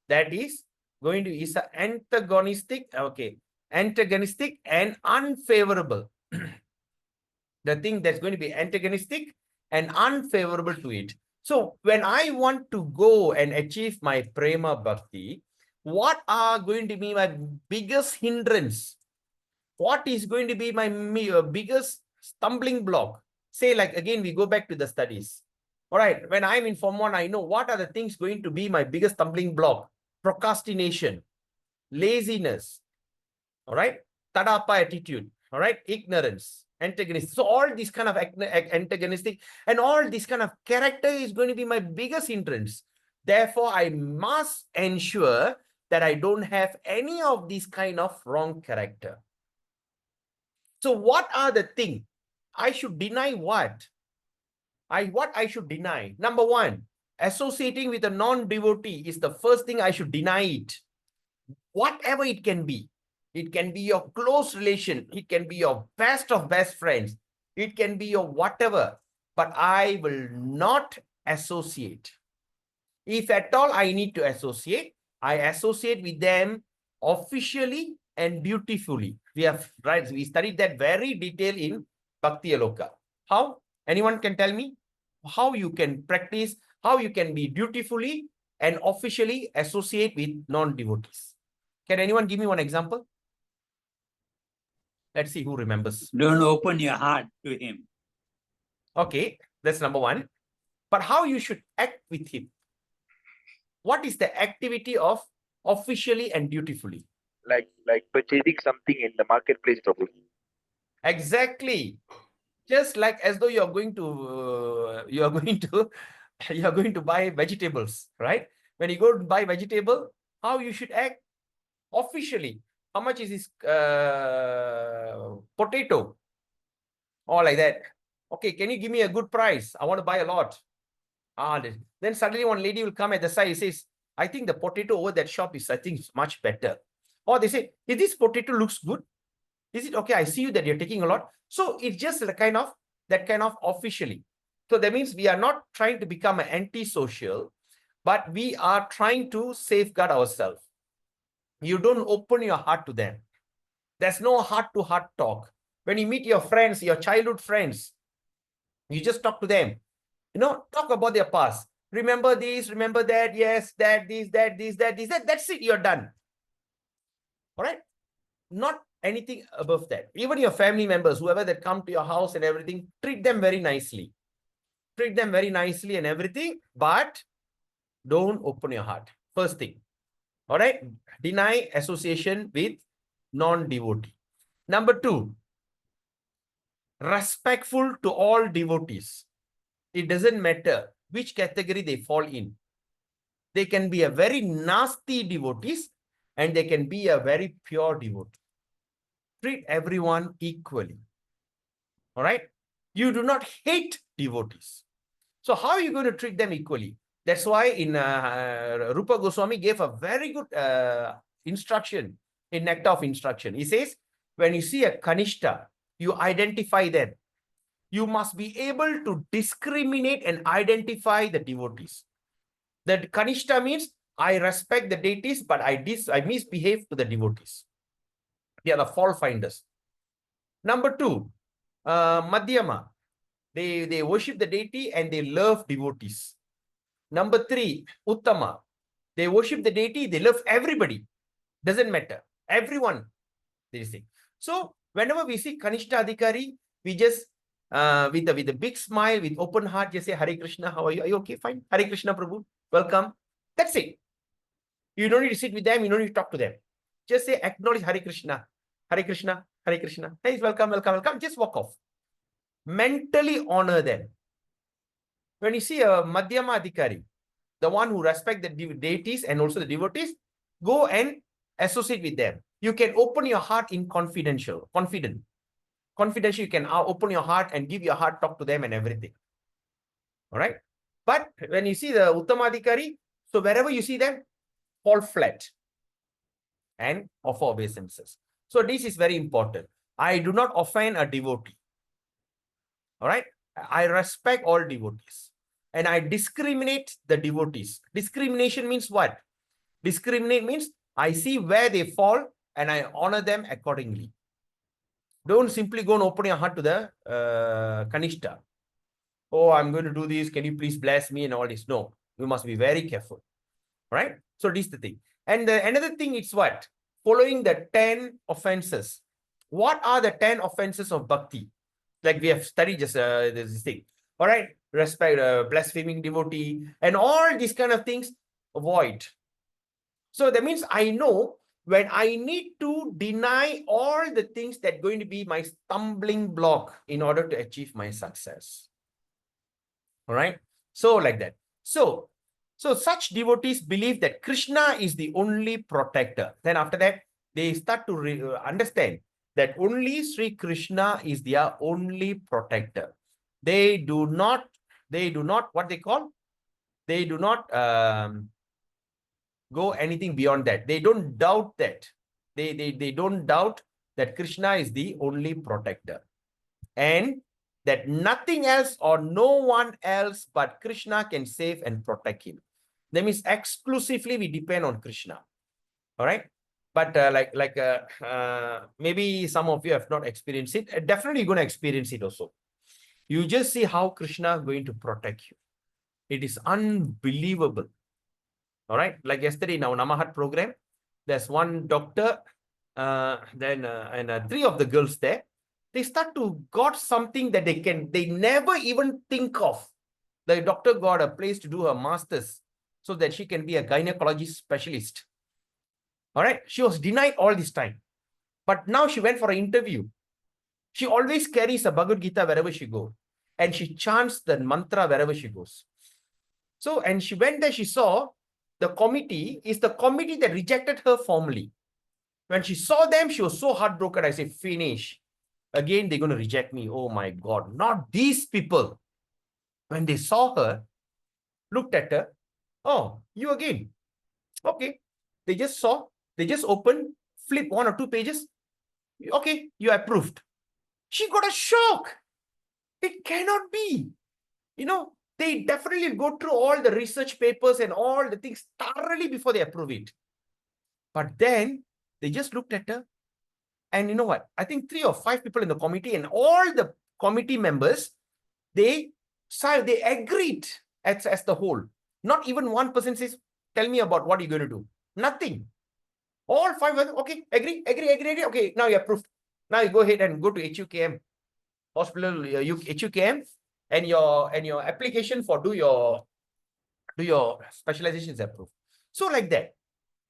That is going to is antagonistic. Okay, antagonistic and unfavorable. The thing that's going to be antagonistic and unfavorable to it. So when I want to go and achieve my prema bhakti, what are going to be my biggest hindrance? What is going to be my biggest stumbling block? Say, like, again, we go back to the studies. All right, when I'm in Form 1, I know what are the things going to be my biggest stumbling block. Procrastination, laziness, all right, tadapa attitude, all right, ignorance, antagonistic. So all these kind of antagonistic and all this kind of character is going to be my biggest hindrance. Therefore, I must ensure that I don't have any of these kind of wrong character. So what are the things? I should deny what? What I should deny? Number 1, associating with a non-devotee is the first thing I should deny it. Whatever it can be. It can be your close relation. It can be your best of best friends. It can be your whatever. But I will not associate. If at all I need to associate, I associate with them officially and beautifully. We studied that very detailed in Bhakti Aloka. How? Anyone can tell me how you can practice, how you can be beautifully and officially associate with non-devotees? Can anyone give me one example? Let's see who remembers. Don't open your heart to him. Okay, that's number 1. But how you should act with him? What is the activity of officially and dutifully? Like purchasing something in the marketplace, Prabhu. Exactly. Just like as though you're going to buy vegetables, right? When you go to buy vegetable, how you should act? Officially. How much is this potato? Or like that. Okay, can you give me a good price? I want to buy a lot. Then suddenly one lady will come at the side and says, I think the potato over that shop is, I think, much better. Or they say, if this potato looks good, is it okay? I see you that you're taking a lot. So it's just that kind of officially. So that means we are not trying to become an antisocial, but we are trying to safeguard ourselves. You don't open your heart to them. There's no heart-to-heart talk. When you meet your friends, your childhood friends, you just talk to them. You know, talk about their past. Remember this, remember that, yes, that, this, that, this, that, this, that. That's it, you're done. All right? Not anything above that. Even your family members, whoever that come to your house and everything, treat them very nicely. Treat them very nicely and everything, but don't open your heart. First thing. All right? Deny association with non-devotee. Number 2, respectful to all devotees. It doesn't matter which category they fall in. They can be a very nasty devotees and they can be a very pure devotee. Treat everyone equally. All right? You do not hate devotees. So how are you going to treat them equally? That's why in Rupa Goswami gave a very good instruction in Nectar of Instruction. He says, when you see a Kanishta, you identify them. You must be able to discriminate and identify the devotees. That Kanishta means I respect the deities, but I misbehave to the devotees. They are the fault finders. Number 2, Madhyama, they worship the deity and they love devotees. Number 3, Uttama, they worship the deity, they love everybody. Doesn't matter. Everyone, they say. So whenever we see Kanishta Adhikari, we just with a big smile, with open heart, just say, Hare Krishna, how are you? Are you okay? Fine. Hare Krishna, Prabhu. Welcome. That's it. You don't need to sit with them. You don't need to talk to them. Just say, acknowledge Hare Krishna. Hare Krishna. Hare Krishna. Hey, welcome, welcome, welcome. Just walk off. Mentally honor them. When you see a Madhyama Adhikari, the one who respect the deities and also the devotees, go and associate with them. You can open your heart in confidential. You can open your heart and give your heart, talk to them and everything. All right. But when you see the Uttamadhikari, so wherever you see them, fall flat and offer obeisances. So this is very important. I do not offend a devotee. All right. I respect all devotees and I discriminate the devotees. Discrimination means what? Discriminate means I see where they fall and I honor them accordingly. Don't simply go and open your heart to the Kanishta. Oh, I'm going to do this. Can you please bless me and all this? No, you must be very careful. Right? So this is the thing. And another thing is what? Following the 10 offenses. What are the 10 offenses of bhakti? Like we have studied just this thing. All right? Respect, blaspheming devotee, and all these kind of things, avoid. So that means I know when I need to deny all the things that are going to be my stumbling block in order to achieve my success. All right. So like that. So such devotees believe that Krishna is the only protector. Then after that, they start to understand that only Sri Krishna is their only protector. They do not, what they call? They do not go anything beyond that. They don't doubt that. They don't doubt that Krishna is the only protector. And that nothing else or no one else but Krishna can save and protect him. That means exclusively we depend on Krishna. All right. But maybe some of you have not experienced it. Definitely you're going to experience it also. You just see how Krishna is going to protect you. It is unbelievable. All right. Like yesterday in our Namahat program, there's one doctor, and 3 of the girls there. They start to got something that they never even think of. The doctor got a place to do her master's so that she can be a gynecology specialist. All right. She was denied all this time. But now she went for an interview. She always carries a Bhagavad Gita wherever she goes. And she chants the mantra wherever she goes. So, and she went there, she saw the committee is the committee that rejected her formally. When she saw them, she was so heartbroken. I said, finish. Again, they're going to reject me. Oh my God, not these people. When they saw her, looked at her, oh, you again. Okay. They just saw, they just opened, flip 1 or 2 pages. Okay, you approved. She got a shock. It cannot be. You know, they definitely go through all the research papers and all the things thoroughly before they approve it. But then they just looked at her. And you know what? I think 3 or 5 people in the committee and all the committee members, they agreed as the whole. Not even one person says, tell me about what you're going to do. Nothing. All 5 of them, okay, agree. Okay, now you're approved. Now you go ahead and go to HUKM, hospital, HUKM, and your application for do your specialization is approved. So like that.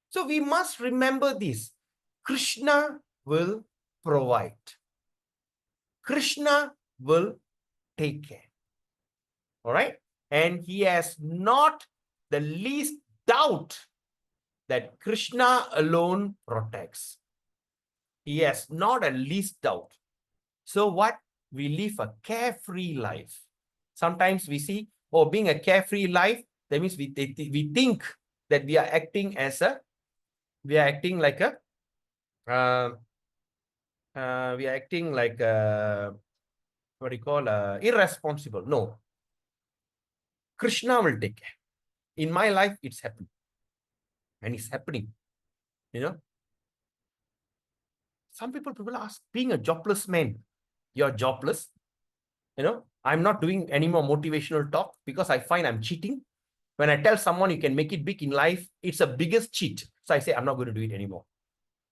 So we must remember this. Krishna will provide. Krishna will take care. All right. And he has not the least doubt that Krishna alone protects. He has not a least doubt. So what? We live a carefree life. Sometimes we see, oh, being a carefree life, that means we think that we are acting like what do you call, irresponsible. No. Krishna will take care. In my life, it's happening. And it's happening. You know? Some people ask, being a jobless man, you're jobless. I'm not doing any more motivational talk because I find I'm cheating. When I tell someone you can make it big in life, it's the biggest cheat. So I say, I'm not going to do it anymore,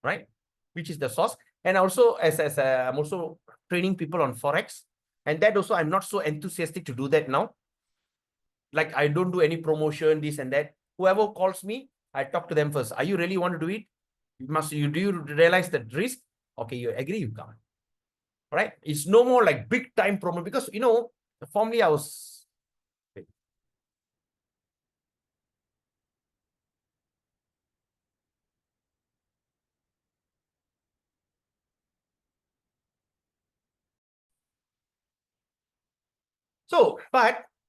right? Which is the source. And also, as I'm also training people on Forex. And that also, I'm not so enthusiastic to do that now. Like, I don't do any promotion, this and that. Whoever calls me, I talk to them first. Are you really want to do it? Do you realize the risk? Okay, you agree, you come. Right? It's no more like big time promo because, formerly I was...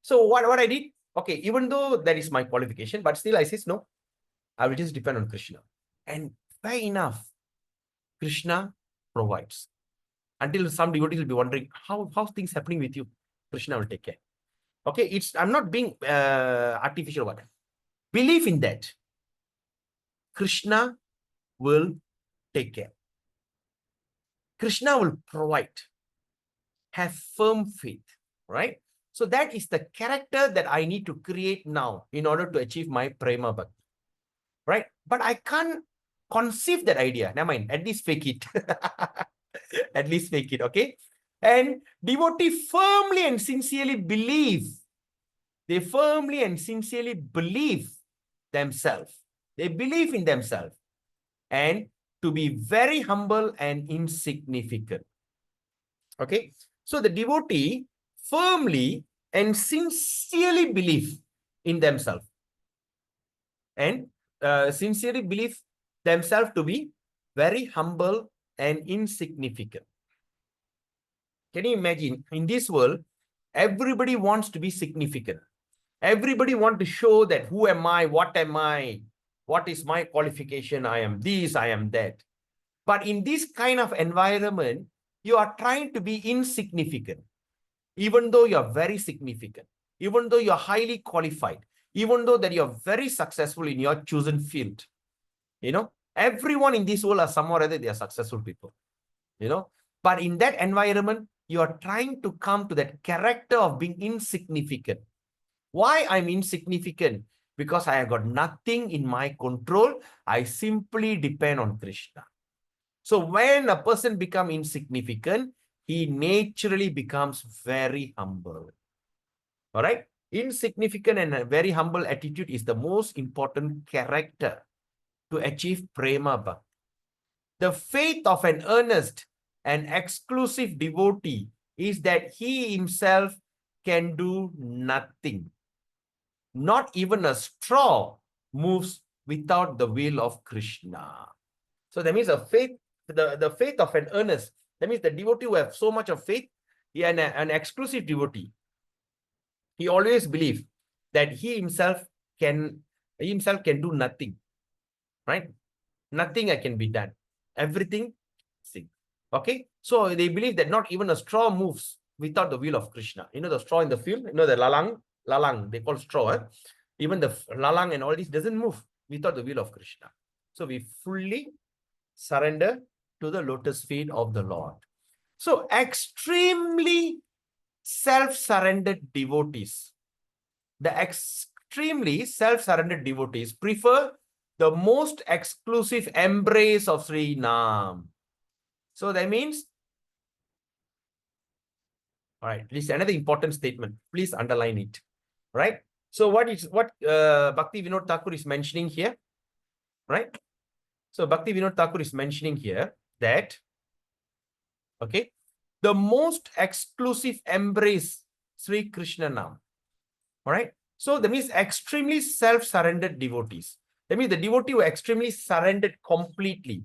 So what I did, okay, even though that is my qualification, but still I says, no, I will just depend on Krishna. And fair enough, Krishna provides. Until some devotees will be wondering, how things happening with you? Krishna will take care. Okay, I'm not being artificial about it. Believe in that. Krishna will take care. Krishna will provide. Have firm faith, right? So that is the character that I need to create now in order to achieve my prema bhakti, right? But I can't conceive that idea. Never mind, at least fake it. At least fake it, okay? And devotee firmly and sincerely believe. They firmly and sincerely believe themselves. They believe in themselves. And to be very humble and insignificant. Okay? So the devotee firmly and sincerely believe in themselves. And sincerely believe themselves to be very humble and insignificant. Can you imagine, in this world, everybody wants to be significant. Everybody wants to show that who am I, what is my qualification, I am this, I am that. But in this kind of environment, you are trying to be insignificant, even though you're very significant, even though you're highly qualified, even though that you're very successful in your chosen field. Everyone in this world are somewhere or other, they are successful people. But in that environment, you are trying to come to that character of being insignificant. Why I'm insignificant? Because I have got nothing in my control. I simply depend on Krishna. So when a person becomes insignificant, he naturally becomes very humble. All right? Insignificant and a very humble attitude is the most important character to achieve prema bhakti. The faith of an earnest and exclusive devotee is that he himself can do nothing. Not even a straw moves without the will of Krishna. So that means the faith of an earnest. That means the devotee who have so much of faith, an exclusive devotee. He always believes that he himself can do nothing. Right? Nothing can be done. Everything. Okay. So they believe that not even a straw moves without the will of Krishna. The straw in the field, the lalang, they call straw. Even the lalang and all this doesn't move without the will of Krishna. So we fully surrender to the lotus feet of the Lord. So extremely self-surrendered devotees, the extremely self-surrendered devotees prefer the most exclusive embrace of Sri Nam. So that means, all right, this is another important statement. Please underline it. Right? So what Bhakti Vinod Thakur is mentioning here, right? So Bhakti Vinod Thakur is mentioning here that, okay, the most exclusive embrace Sri Krishna Nam. All right? So that means extremely self-surrendered devotees. That means the devotee who are extremely surrendered completely.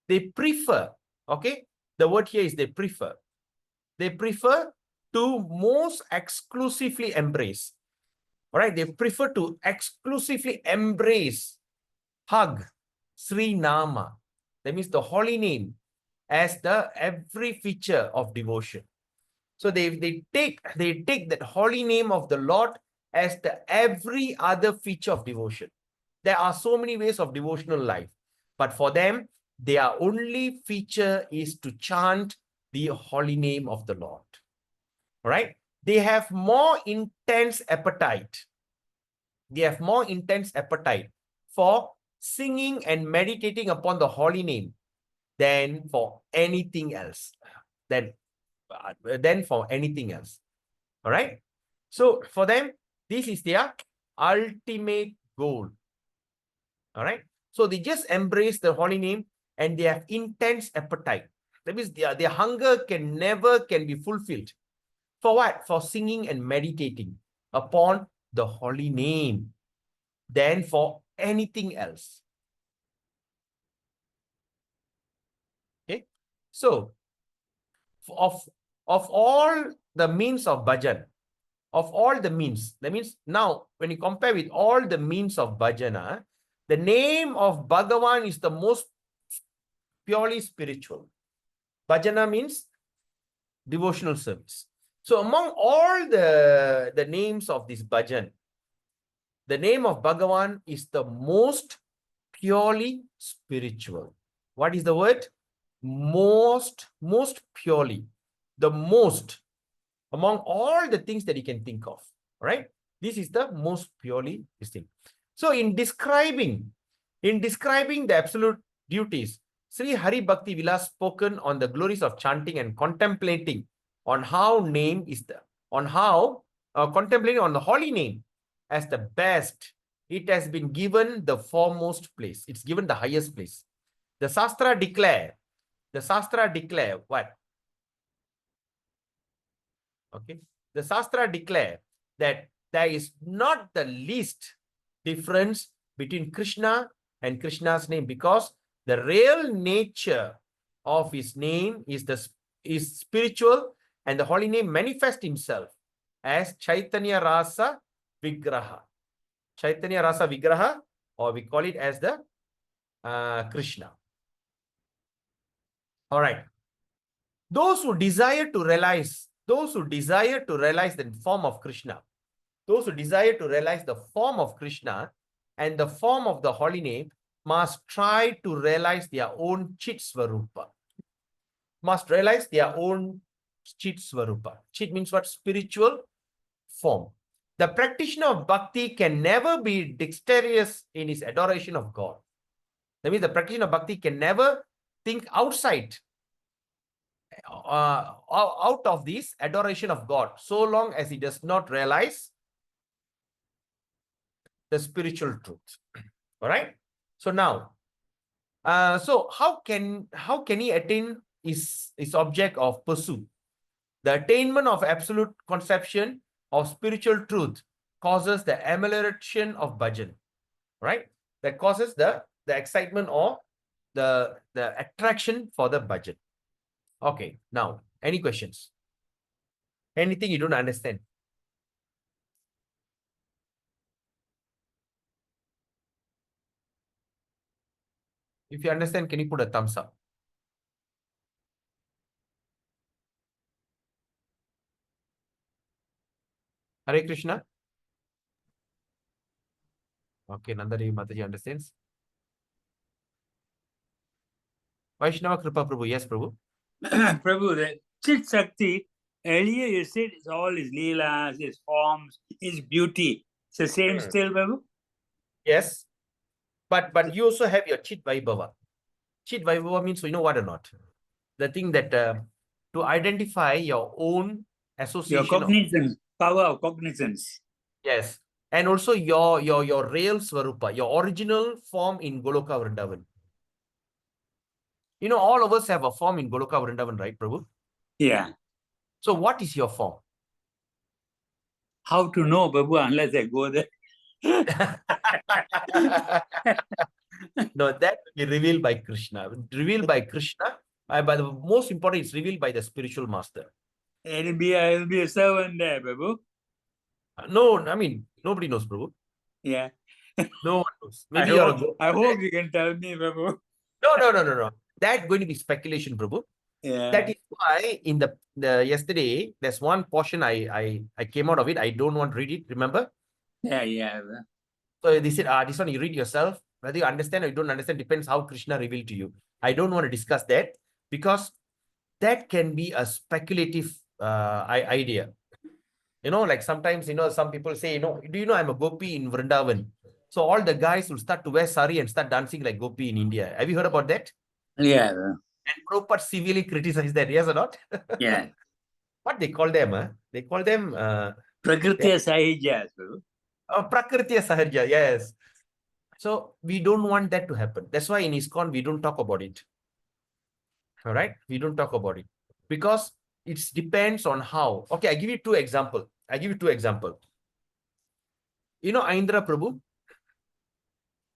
They prefer, okay? The word here is they prefer. They prefer to most exclusively embrace. All right? They prefer to exclusively embrace, hug Sri Nama. That means the holy name as the every feature of devotion. So they take that holy name of the Lord as the every other feature of devotion. There are so many ways of devotional life, but for them, their only feature is to chant the holy name of the Lord. Right? They have more intense appetite. They have more intense appetite for singing and meditating upon the holy name than for anything else. Than for anything else. All right. So for them, this is their ultimate goal. All right. So they just embrace the holy name and they have intense appetite. That means their hunger can be fulfilled. For what? For singing and meditating upon the holy name than for anything else. Okay. So of all the means of bhajan, of all the means, that means now when you compare with all the means of bhajana, the name of Bhagavan is the most purely spiritual. Bhajana means devotional service. So among all the names of this bhajan, the name of Bhagavan is the most purely spiritual. What is the word? Most purely. The most among all the things that you can think of, right? This is the most purely distinct. So in describing the absolute duties, Sri Hari Bhakti Vilas spoken on the glories of chanting and contemplating on how contemplating on the holy name as the best. It has been given the foremost place. It's given the highest place. The Shastra declare what? Okay. The Shastra declare that there is not the least difference between Krishna and Krishna's name, because the real nature of his name is spiritual, and the holy name manifests himself as Chaitanya Rasa Vigraha. Chaitanya Rasa Vigraha, or we call it as the Krishna. All right. Those who desire to realize the form of Krishna, those who desire to realize the form of Krishna and the form of the holy name must try to realize their own Chit Svarupa. Must realize their own Chit Svarupa. Chit means what? Spiritual form. The practitioner of bhakti can never be dexterous in his adoration of God. That means the practitioner of bhakti can never think outside out of this adoration of God, so long as he does not realize the spiritual truth. All right. So now, so how can he attain his object of pursuit? The attainment of absolute conception of spiritual truth causes the amelioration of bhajan, right? That causes the excitement or the attraction for the bhajan. Okay, now, any questions? Anything you don't understand? If you understand, can you put a thumbs up? Hare Krishna. Okay, Nandadevi Mataji understands. Vaishnava Kripa Prabhu. Yes, Prabhu. Prabhu, the Chit Shakti, earlier you said it's all his leelas, his forms, his beauty. It's the same still, Prabhu? Yes. But you also have your Chit Vaibhava. Chit Vaibhava means, you know what or not? The thing that to identify your own association. Your cognizance, power of cognizance. Yes. And also your real Swarupa, your original form in Goloka Vrindavan. You know, all of us have a form in Goloka Vrindavan, right, Prabhu? Yeah. So what is your form? How to know, Prabhu, unless I go there? No, that will be revealed by Krishna. Revealed by Krishna. But the most important is revealed by the spiritual master. I'll be a servant there, Prabhu. No, I mean, nobody knows, Prabhu. Yeah. No one knows. Maybe I hope you can tell me, Prabhu. No. That's going to be speculation, Prabhu. Yeah. That is why in the yesterday, there's one portion I came out of it. I don't want to read it, remember? Yeah. So they said, this one you read yourself. Whether you understand or you don't understand depends how Krishna revealed to you. I don't want to discuss that, because that can be a speculative idea. Like sometimes, some people say, do you know I'm a gopi in Vrindavan? So all the guys will start to wear sari and start dancing like gopi in India. Have you heard about that? Yeah. And Prabhupada severely criticized that, yes or not? Yeah. What they call them? They call them Prakriti Sahija. Prakriti Sahaja, yes. So we don't want that to happen. That's why in ISKCON, we don't talk about it. All right? We don't talk about it. Because it depends on how. Okay, I give you two examples. Aindra Prabhu?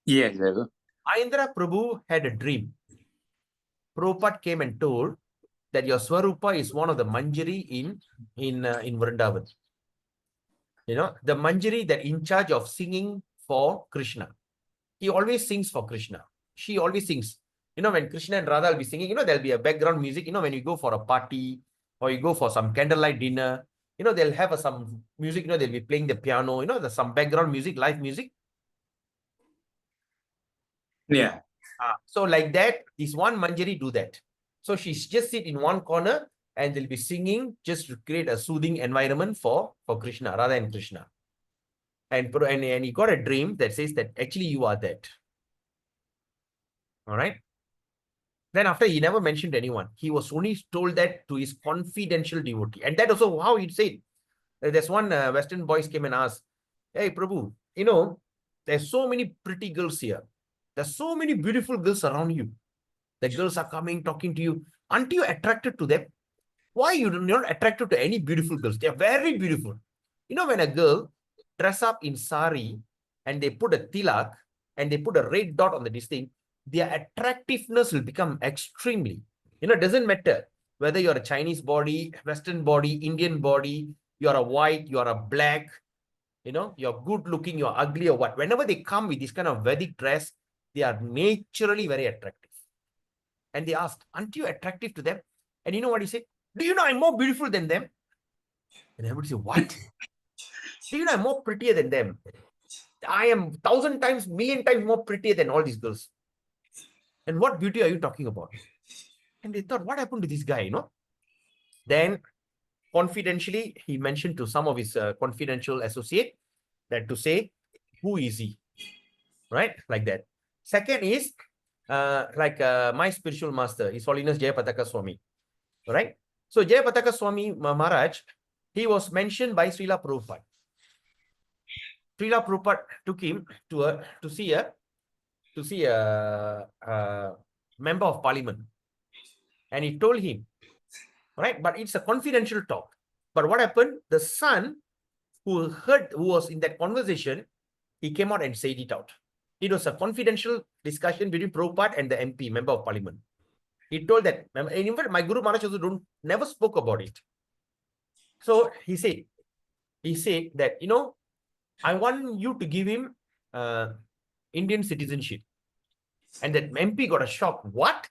Yes. Aindra Prabhu had a dream. Prabhupada came and told that your Swarupa is one of the Manjari in Vrindavan. The Manjari that in charge of singing for Krishna. He always sings for Krishna. She always sings. When Krishna and Radha will be singing, there'll be a background music. When you go for a party or you go for some candlelight dinner, they'll have some music, they'll be playing the piano, there's some background music, live music. Yeah. So like that, this one Manjari do that. So she's just sit in one corner and they'll be singing just to create a soothing environment for Krishna, Radha and Krishna. And he got a dream that says that actually you are that. All right. Then after, he never mentioned anyone. He was only told that to his confidential devotee. And that also how he'd say it. There's one Western boys came and asked, hey, Prabhu, there's so many pretty girls here. There's so many beautiful girls around you. The girls are coming, talking to you. Aren't you attracted to them? Why you're not attracted to any beautiful girls? They're very beautiful. When a girl dress up in sari and they put a tilak and they put a red dot on the distinct, their attractiveness will become extremely. It doesn't matter whether you're a Chinese body, Western body, Indian body, you're a white, you're a black, you're good looking, you're ugly or what. Whenever they come with this kind of Vedic dress, they are naturally very attractive. And they asked, aren't you attractive to them? And you know what he said? Do you know I'm more beautiful than them? And everybody said, what? Do you know I'm more prettier than them? I am 1,000 times, million times more prettier than all these girls. And what beauty are you talking about? And they thought, what happened to this guy, Then, confidentially, he mentioned to some of his confidential associate that to say, who is he? Right? Like that. Second is, my spiritual master, His Holiness Jayapataka Swami. Right? So, Jayapataka Swami Maharaj, he was mentioned by Srila Prabhupada. Srila Prabhupada took him to see a member of parliament. And he told him, right? But it's a confidential talk. But what happened? The son who was in that conversation, he came out and said it out. It was a confidential discussion between Prabhupada and the MP, member of parliament. He told that, and in fact, my Guru Maharaj also never spoke about it. So he said that, I want you to give him Indian citizenship. And that MP got a shock. What?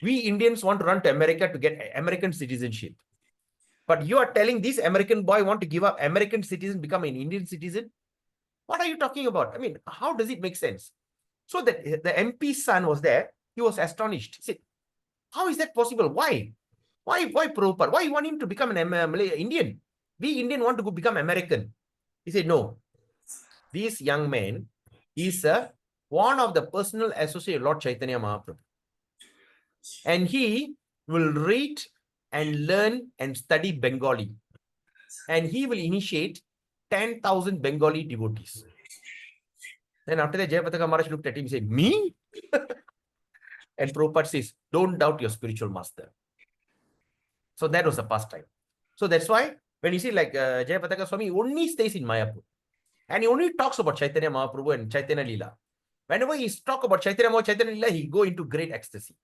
We Indians want to run to America to get American citizenship. But you are telling this American boy want to give up American citizen, become an Indian citizen? What are you talking about? I mean, how does it make sense? So that the MP's son was there. He was astonished. He said, how is that possible? Why? Why Prabhupada? Why you want him to become an Indian? We Indian want to become American. He said, no. This young man is one of the personal associate of Lord Chaitanya Mahaprabhu. And he will read and learn and study Bengali. And he will initiate 10,000 Bengali devotees. Then after that, Jayapataka Maharaj looked at him and said, me? And Prabhupada says, don't doubt your spiritual master. So that was the pastime. So that's why when you see like Jayapataka Swami, he only stays in Mayapur. And he only talks about Chaitanya Mahaprabhu and Chaitanya Leela. Whenever he talks about Chaitanya Mahaprabhu, Chaitanya Leela, he go into great ecstasy.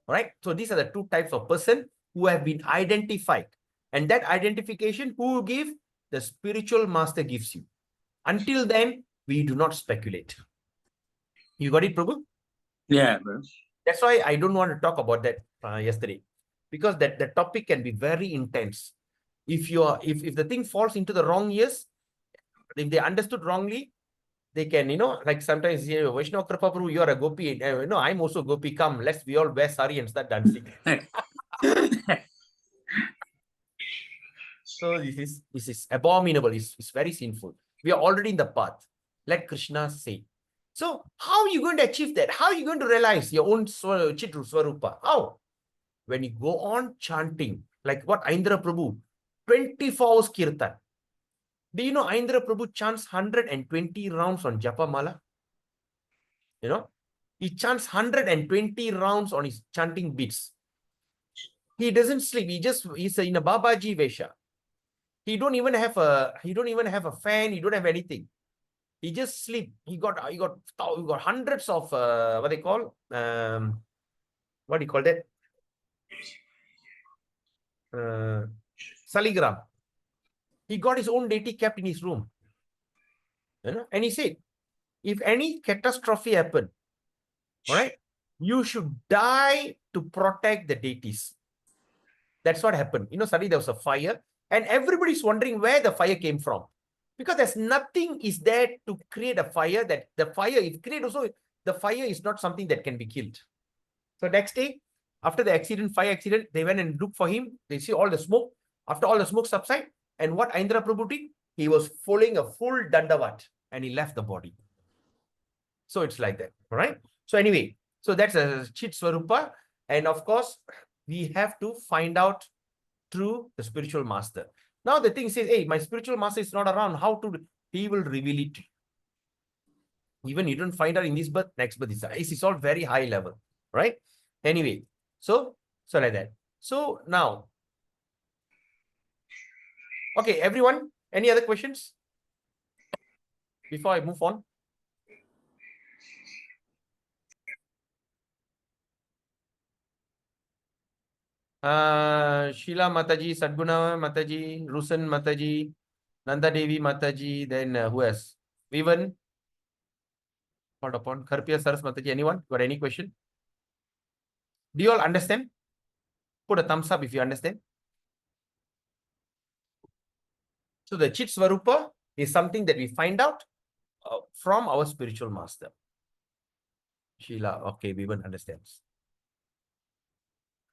All right. So these are the two types of person who have been identified. And that identification, who give? The spiritual master gives you. Until then, we do not speculate. You got it, Prabhu? Yeah, bro. That's why I don't want to talk about that yesterday. Because the topic can be very intense. If the thing falls into the wrong ears, if they understood wrongly, they can, like sometimes, Vaishnava Kripa Prabhu, you're a gopi. I'm also gopi. Come, we all wear sari and start dancing. So this is abominable. It's very sinful. We are already in the path. Let Krishna say. So how are you going to achieve that? How are you going to realize your own Chitru Swarupa? How? When you go on chanting, like what Indra Prabhu, 24 hours kirtan. Do you know Indra Prabhu chants 120 rounds on Japa Mala? You know, he chants 120 rounds on his chanting beats. He doesn't sleep. He's in a Babaji Vesha. He don't even have a fan. He don't have anything. He just sleep. He got hundreds of what they call what do you call that? Saligram. He got his own deity kept in his room. You know, and he said, if any catastrophe happen, all right, you should die to protect the deities. That's what happened. You know, suddenly there was a fire, and everybody's wondering where the fire came from. Because there's nothing is there to create a fire, that the fire, if create also, the fire is not something that can be killed. So next day, after the accident, fire accident, they went and looked for him. They see all the smoke. After all the smoke subside, and what Indra Prabhu did, he was following a full dandavat and he left the body. So it's like that, all right? So anyway, so that's a Chit Swarupa. And of course, we have to find out through the spiritual master. Now the thing says, hey, my spiritual master is not around. How to? He will reveal it. Even you don't find out in this birth, next birth is it's all very high level, right? Anyway, so like that. So now, okay, everyone, any other questions before I move on? Sheila Mataji, Sadguna Mataji, Rusan Mataji, Nanda Devi Mataji, then who else? Vivan, called upon, Karpia Saras Mataji. Anyone got any question? Do you all understand? Put a thumbs up if you understand. So the Chit Swarupa is something that we find out from our spiritual master. Sheila, okay, Vivan understands.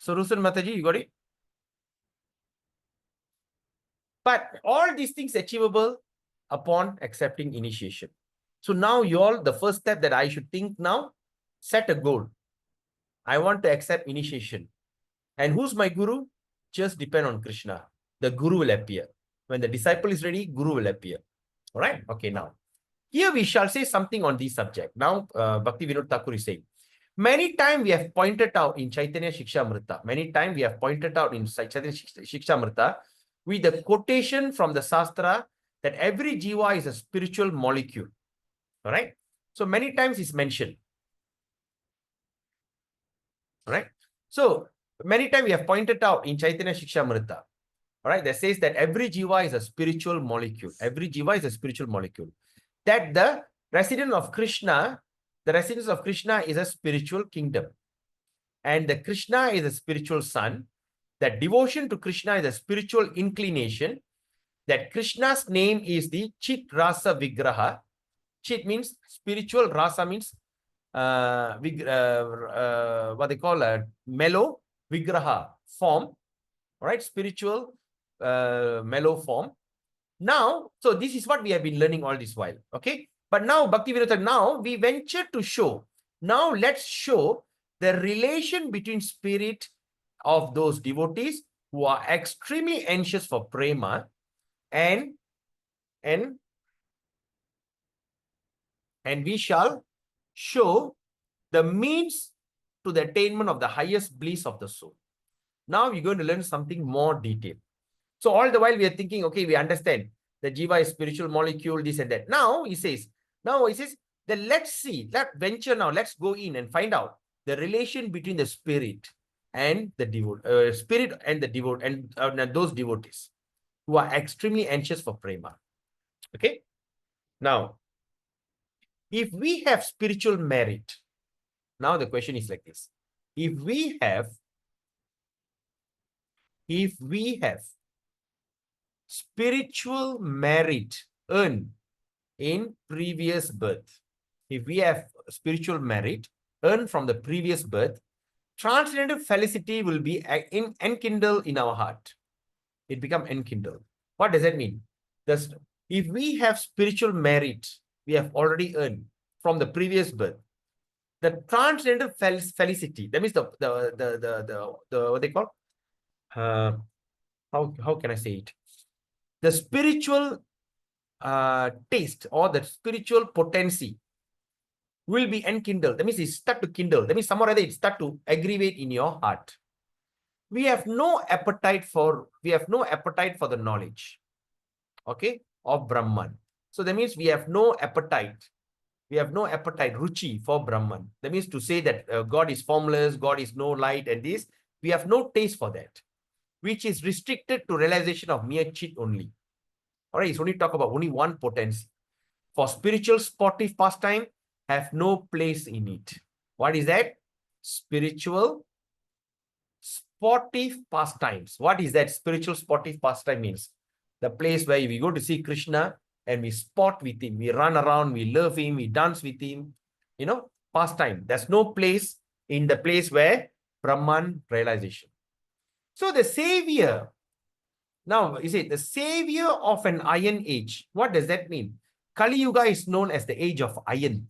So Rusan Mataji, you got it? But all these things achievable upon accepting initiation. So now you all, the first step that I should think now, set a goal. I want to accept initiation. And who's my guru? Just depend on Krishna. The guru will appear. When the disciple is ready, guru will appear. All right? Okay, now. Here we shall say something on this subject. Now, Bhakti Vinod Thakur is saying, many times we have pointed out in Chaitanya Shikshamrita, many times we have pointed out in Chaitanya Shikshamrita with the quotation from the Shastra that every jiva is a spiritual molecule. All right? So many times it's mentioned. All right? So many times we have pointed out in Chaitanya Shikshamrita, all right, that says that every jiva is a spiritual molecule. Every jiva is a spiritual molecule. That the residence of Krishna is a spiritual kingdom. And the Krishna is a spiritual son. That devotion to Krishna is a spiritual inclination. That Krishna's name is the Chit Rasa Vigraha. Chit means spiritual, Rasa means what they call a mellow, Vigraha form. All right, spiritual mellow form. Now, so this is what we have been learning all this while. Okay, but now Bhakti Vinod, now we venture to show. Now let's show the relation between spirit of those devotees who are extremely anxious for prema and we shall show the means to the attainment of the highest bliss of the soul. Now we're going to learn something more detailed. So all the while we are thinking, okay, we understand the jiva is spiritual molecule, this and that. Now he says, then let's see, let's venture now, let's go in and find out the relation between the spirit and the devote, and those devotees who are extremely anxious for prema. Okay. Now, if we have spiritual merit, now the question is like this. If we have spiritual merit earned in previous birth, if we have spiritual merit earned from the previous birth, transcendental felicity will be enkindled in our heart. It becomes enkindled. What does that mean? If we have spiritual merit, we have already earned from the previous birth. The transcendental felicity, that means the what they call? How can I say it? The spiritual taste or the spiritual potency will be enkindled. That means it start to kindle. That means somewhere or other it start to aggravate in your heart. We have no appetite for the knowledge, okay, of Brahman. So that means we have no appetite. We have no appetite, ruchi, for Brahman. That means to say that God is formless, God is no light, and this, we have no taste for that, which is restricted to realization of mere chit only. All right, it's only talk about only one potency. For spiritual sportive pastime, have no place in it. What is that? Spiritual sportive pastimes. What is that? Spiritual sportive pastime means the place where we go to see Krishna and we sport with him, we run around, we love him, we dance with him, you know, pastime. There's no place in the place where Brahman realization. So the savior, now is it the savior of an iron age? What does that mean? Kali Yuga is known as the age of iron.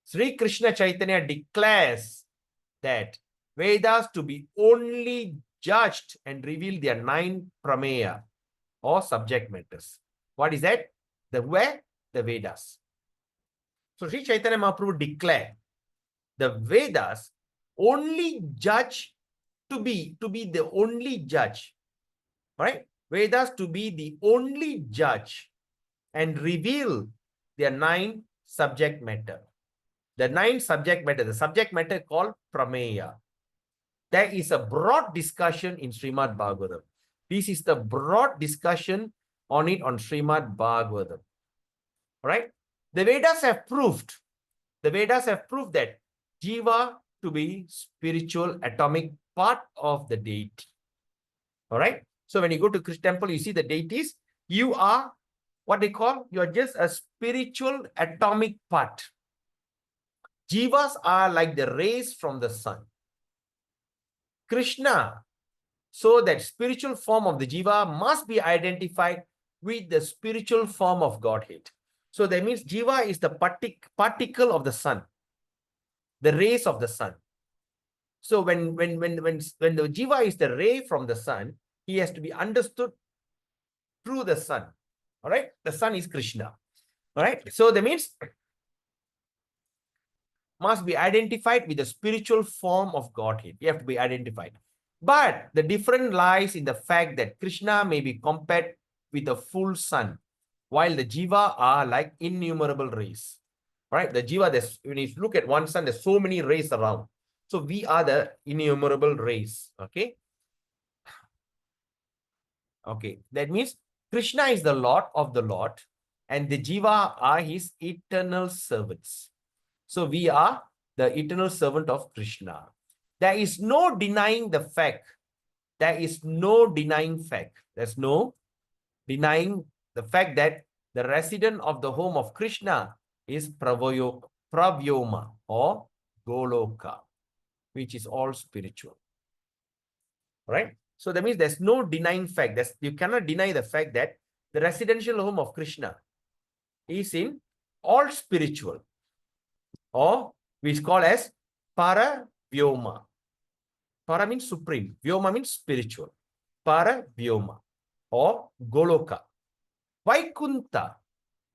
Sri Krishna Chaitanya declares that Vedas to be only judged and reveal their 9 prameya or subject matters. What is that? The Vedas. So Sri Chaitanya Mahaprabhu declared the Vedas only judge to be the only judge, right? Vedas to be the only judge and reveal their 9 subject matter. The 9 subject matter, the subject matter called prameya. There is a broad discussion in Srimad Bhagavatam. This is the broad discussion on it on Srimad Bhagavatam. Right? The Vedas have proved that Jiva to be spiritual atomic part of the deity. All right? So when you go to Krishna temple, you see the deities, you are what they call, you are just a spiritual atomic part. Jivas are like the rays from the sun. Krishna, so that spiritual form of the Jiva must be identified with the spiritual form of Godhead. So that means Jiva is the particle of the sun, the rays of the sun. So when the Jiva is the ray from the sun, he has to be understood through the sun. All right, the sun is Krishna. All right, so that means must be identified with the spiritual form of Godhead. You have to be identified. But the difference lies in the fact that Krishna may be compared with the full sun, while the Jiva are like innumerable rays. Right? The Jiva, when you look at one sun, there's so many rays around. So we are the innumerable rays. Okay. Okay. That means Krishna is the Lord of the Lord, and the Jiva are his eternal servants. So we are the eternal servant of Krishna. There is no denying the fact. There is no denying fact. There's no denying the fact that the resident of the home of Krishna is Pravyoma or Goloka, which is all spiritual. Right? So that means there's no denying fact. You cannot deny the fact that the residential home of Krishna is in all spiritual, or which is called as Paravyoma. Para means supreme. Vyoma means spiritual. Paravyoma or Goloka. Vaikunta,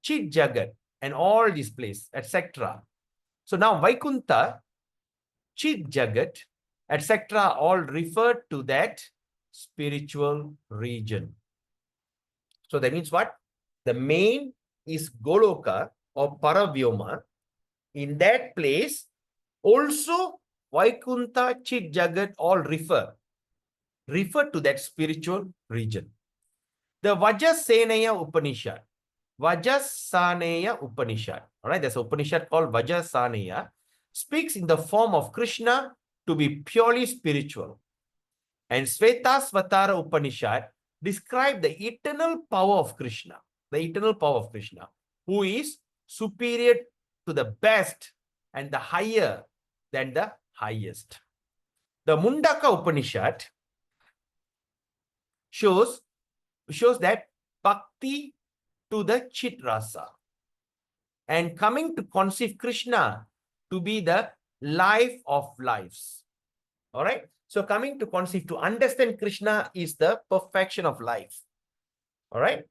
Chit Jagat, and all these places, etc. So now Vaikunta, Chit Jagat, etc. all refer to that spiritual region. So that means what? The main is Goloka or Paravyoma. In that place, also Vaikunta, Chit Jagat all refer to that spiritual region. The Vajrasaneya Upanishad. Vajrasaneya Upanishad. All right, there's an Upanishad called Vajrasaneya. Speaks in the form of Krishna to be purely spiritual. And Svetasvatara Upanishad describe the eternal power of Krishna. The eternal power of Krishna, who is superior to the best and the higher than the highest. The Mundaka Upanishad shows that bhakti to the chit rasa, and coming to conceive Krishna to be the life of lives. All right. So coming to conceive, to understand Krishna is the perfection of life. All right.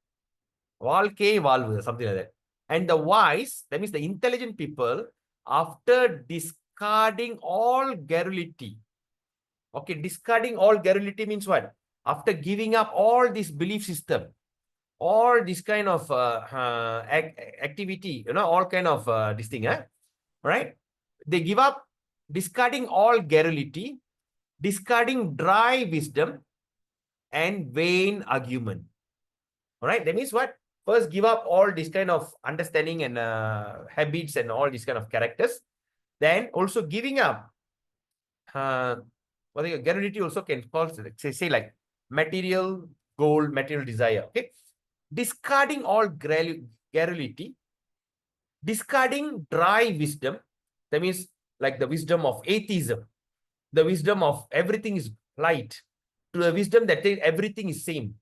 Valke valvu, something like that. And the wise, that means the intelligent people, after discarding all garrulity. Okay, discarding all garrulity means what? After giving up all this belief system, all this kind of activity, all kind of this thing, right? They give up, discarding all garrulity, discarding dry wisdom and vain argument. All right, that means what? First, give up all this kind of understanding and habits and all these kind of characters. Then also giving up, garrulity also can call, say like material goal, material desire. Okay, discarding all garrulity, discarding dry wisdom. That means like the wisdom of atheism, the wisdom of everything is light, to a wisdom that everything is same.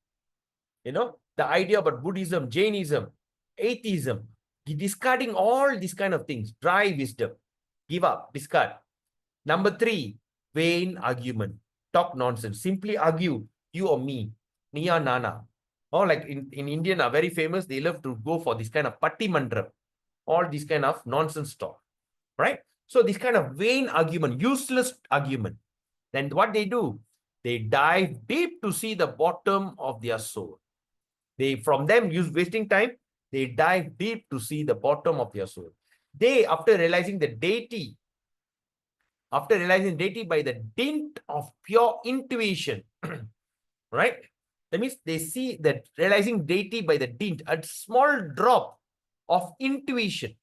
The idea about Buddhism, Jainism, atheism, discarding all these kind of things, dry wisdom, give up, discard. Number 3, vain argument, talk nonsense, simply argue, you or me, niya nana. Or like in Indian are very famous, they love to go for this kind of patti mandram, all this kind of nonsense talk, right? So this kind of vain argument, useless argument, then what they do, they dive deep to see the bottom of their soul. From them wasting time, they dive deep to see the bottom of their soul. They, after realizing deity by the dint of pure intuition, right? That means they see that realizing deity by the dint, a small drop of intuition.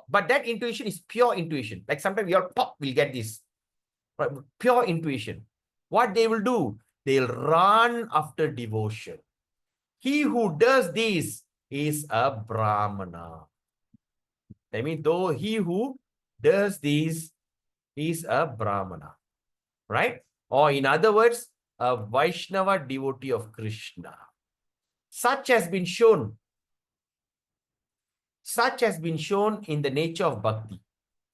But that intuition is pure intuition. Like sometimes we all pop, we'll get this. Right? Pure intuition. What they will do, they'll run after devotion. He who does this is a Brahmana. I mean, though he who does this is a Brahmana, right? Or in other words, a Vaishnava devotee of Krishna. Such has been shown in the nature of bhakti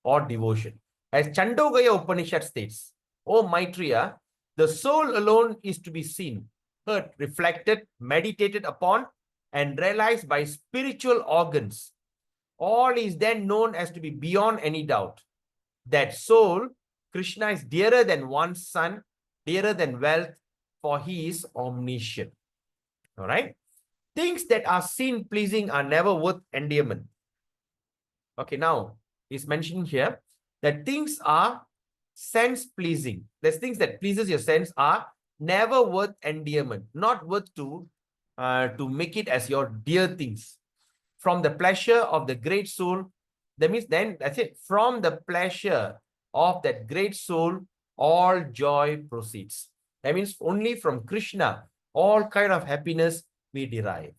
or devotion. As Chandogaya Upanishad states, O Maitreya, the soul alone is to be seen, heard, reflected, meditated upon, and realized by spiritual organs. All is then known as to be beyond any doubt. That soul, Krishna, is dearer than one's son, dearer than wealth, for he is omniscient. All right? Things that are seen pleasing are never worth endearment. Okay, now it's mentioned here that things are sense pleasing. There's things that pleases your sense are never worth endearment, not worth to make it as your dear things. From the pleasure of the great soul, that means then that's it. From the pleasure of that great soul, all joy proceeds. That means only from Krishna, all kind of happiness we derive.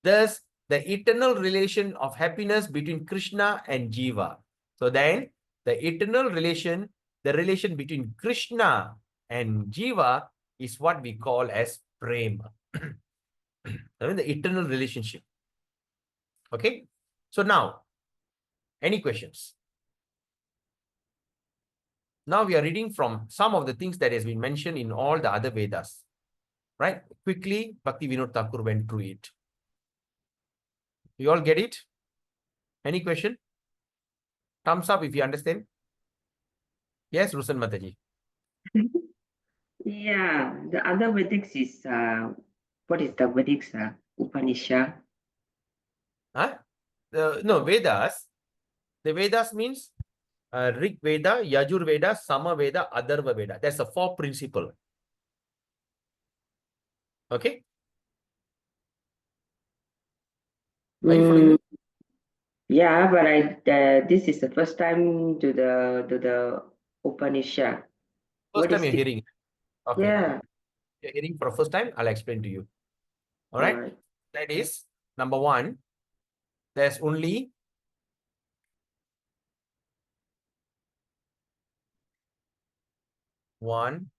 Thus, the eternal relation of happiness between Krishna and Jiva. So then, the eternal relation, the relation between Krishna and Jiva is what we call as prema. I mean, the eternal relationship. Okay. So now, any questions? Now we are reading from some of the things that has been mentioned in all the other Vedas. Right? Quickly, Bhakti Vinod Thakur went through it. You all get it? Any question? Thumbs up if you understand. Yes, Rusan Mataji. Yeah, the other Vedics is what is the Vedics? Upanishad. Huh? No, Vedas. The Vedas means Rig Veda, Yajur Veda, Sama Veda, Atharva Veda. That's the 4 principle. Okay? Are you following me? Yeah, but this is the first time to the Upanishad. First time you're hearing it. Okay. Yeah. You're hearing for the first time, I'll explain to you. All right? Alright. That is, number 1, there's only one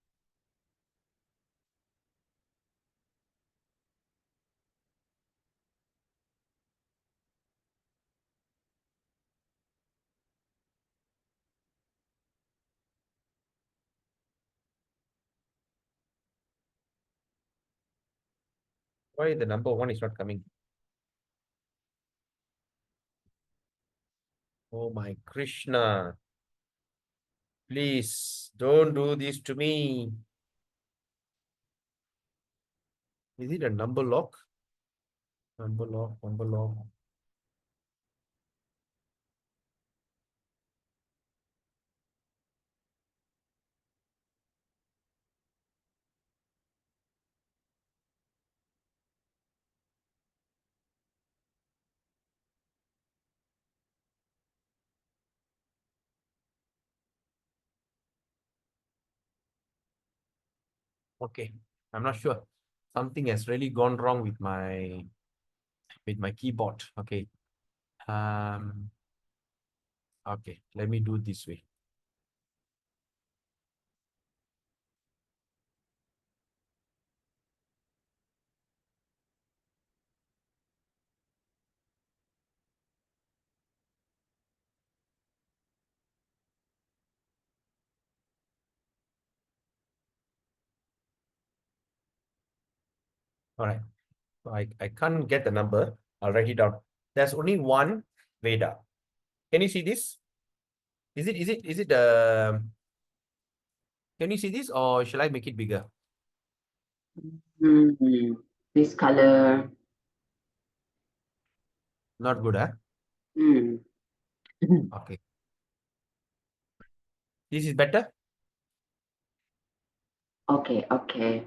Why the number 1 is not coming? Oh my Krishna. Please don't do this to me. Is it a number lock? Number lock, number lock. Okay, I'm not sure. Something has really gone wrong with my keyboard. Okay. Okay, let me do it this way. All right. So I can't get the number. I'll write it down. There's only one Veda. Can you see this? Is it can you see this, or shall I make it bigger? This color. Not good, huh? Okay. This is better? Okay, okay.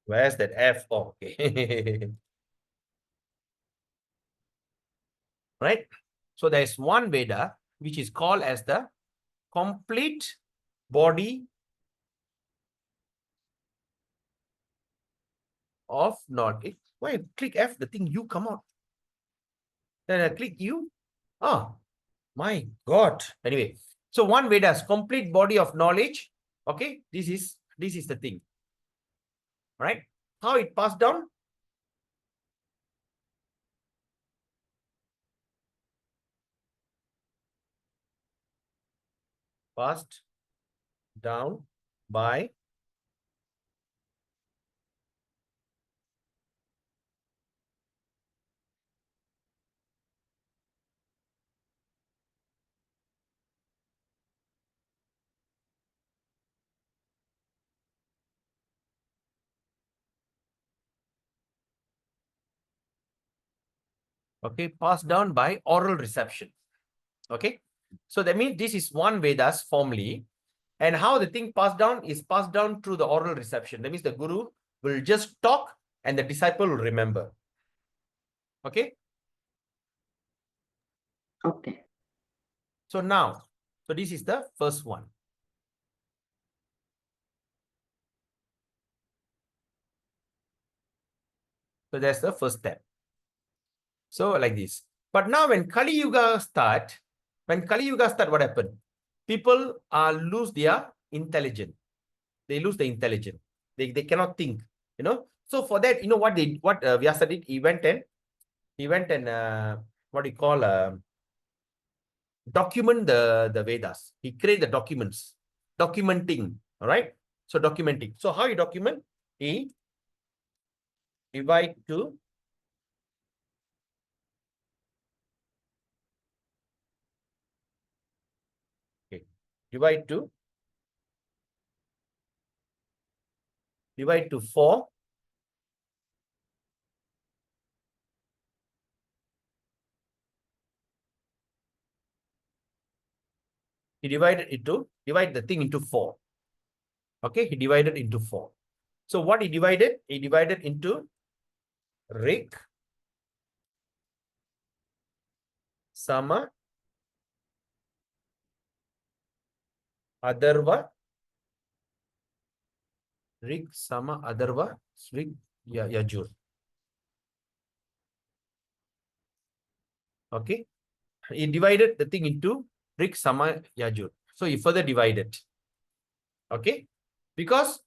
Where's that F? Oh, okay. Right? So there's one Veda which is called as the complete body of knowledge. Why you click F, the thing U come out? Then I click U. Oh, my God. Anyway, so one Veda's complete body of knowledge. Okay, this is the thing. Right? How it passed down? Passed down by passed down by oral reception. Okay, so that means this is one Vedas formally, and how the thing passed down is passed down through the oral reception. That means the guru will just talk and the disciple will remember. Okay. Okay. So now, so this is the first one. So that's the first step. So like this. But now when Kali Yuga start, what happened? People lose their intelligence. They lose the intelligence. They cannot think, you know. So for that, you know what Vyasa did? He went and what do you call document the Vedas. He create the documents, documenting. All right. So documenting. So how you document? He divide to divide to 4. He divide the thing into 4. Okay, he divided into 4. So what he divided? He divided into Rik, Sama, Adarva, Rik, Sama, Adarva, Rik, Yajur. Okay. he divided the thing into Rig, Sama, Yajur. So he further divided. Okay? Because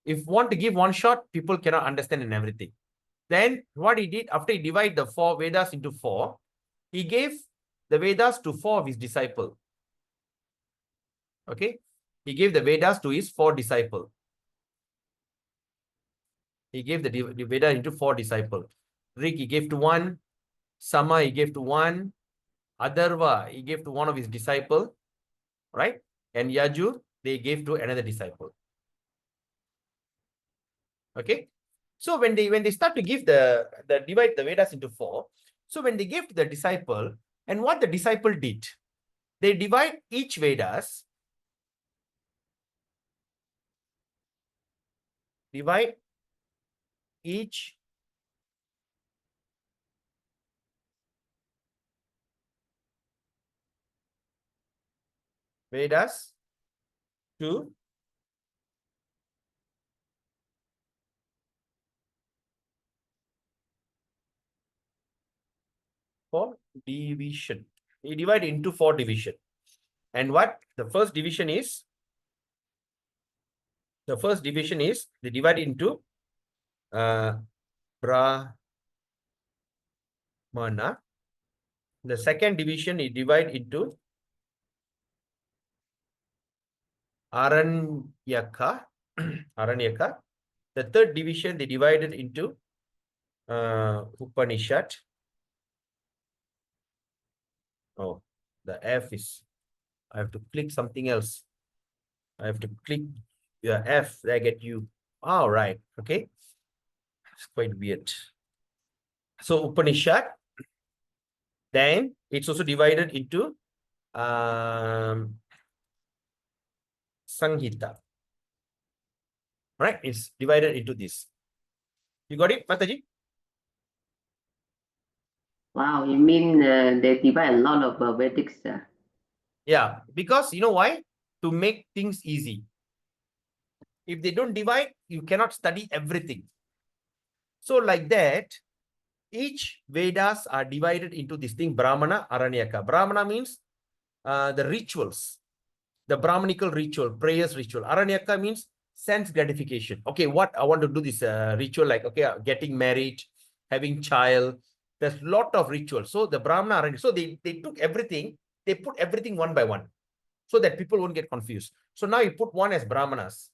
if want to give one shot, people cannot understand and everything. Then what he did, after he divided the 4 Vedas into 4, he gave the Vedas to 4 of his disciples. Okay? He gave the Vedas to his 4 disciples. He gave the Veda into 4 disciples. Rig, he gave to 1. Sama, he gave to 1. Adarva, he gave to one of his disciples. Right? And Yajur, they gave to another disciple. Okay? So when they start to give divide the Vedas into 4, so when they gave to the disciple, and what the disciple did, they divide each Vedas, divide each Vedas to 4 division. He divide into 4 division. And what the first division is? The first division is they divide into Brahmana. The second division is divide into Aranyaka. Aranyaka. The third division they divided into Upanishad. Oh, the F is, I have to click something else. I have to click F, I get U. All right, okay. It's quite weird. So Upanishad, then it's also divided into Sanghita. Right? It's divided into this. You got it, Mataji? Wow, you mean they divide a lot of Vedics? Yeah, because you know why? To make things easy. If they don't divide, you cannot study everything. So like that, each Vedas are divided into this thing, Brahmana, Aranyaka. Brahmana means the rituals, the Brahmanical ritual, prayers ritual. Aranyaka means sense gratification. Okay, what I want to do this ritual, like, okay, getting married, having child. There's a lot of rituals. So the Brahmana, Aranyaka, so they took everything, they put everything one by one so that people won't get confused. So now you put one as Brahmanas.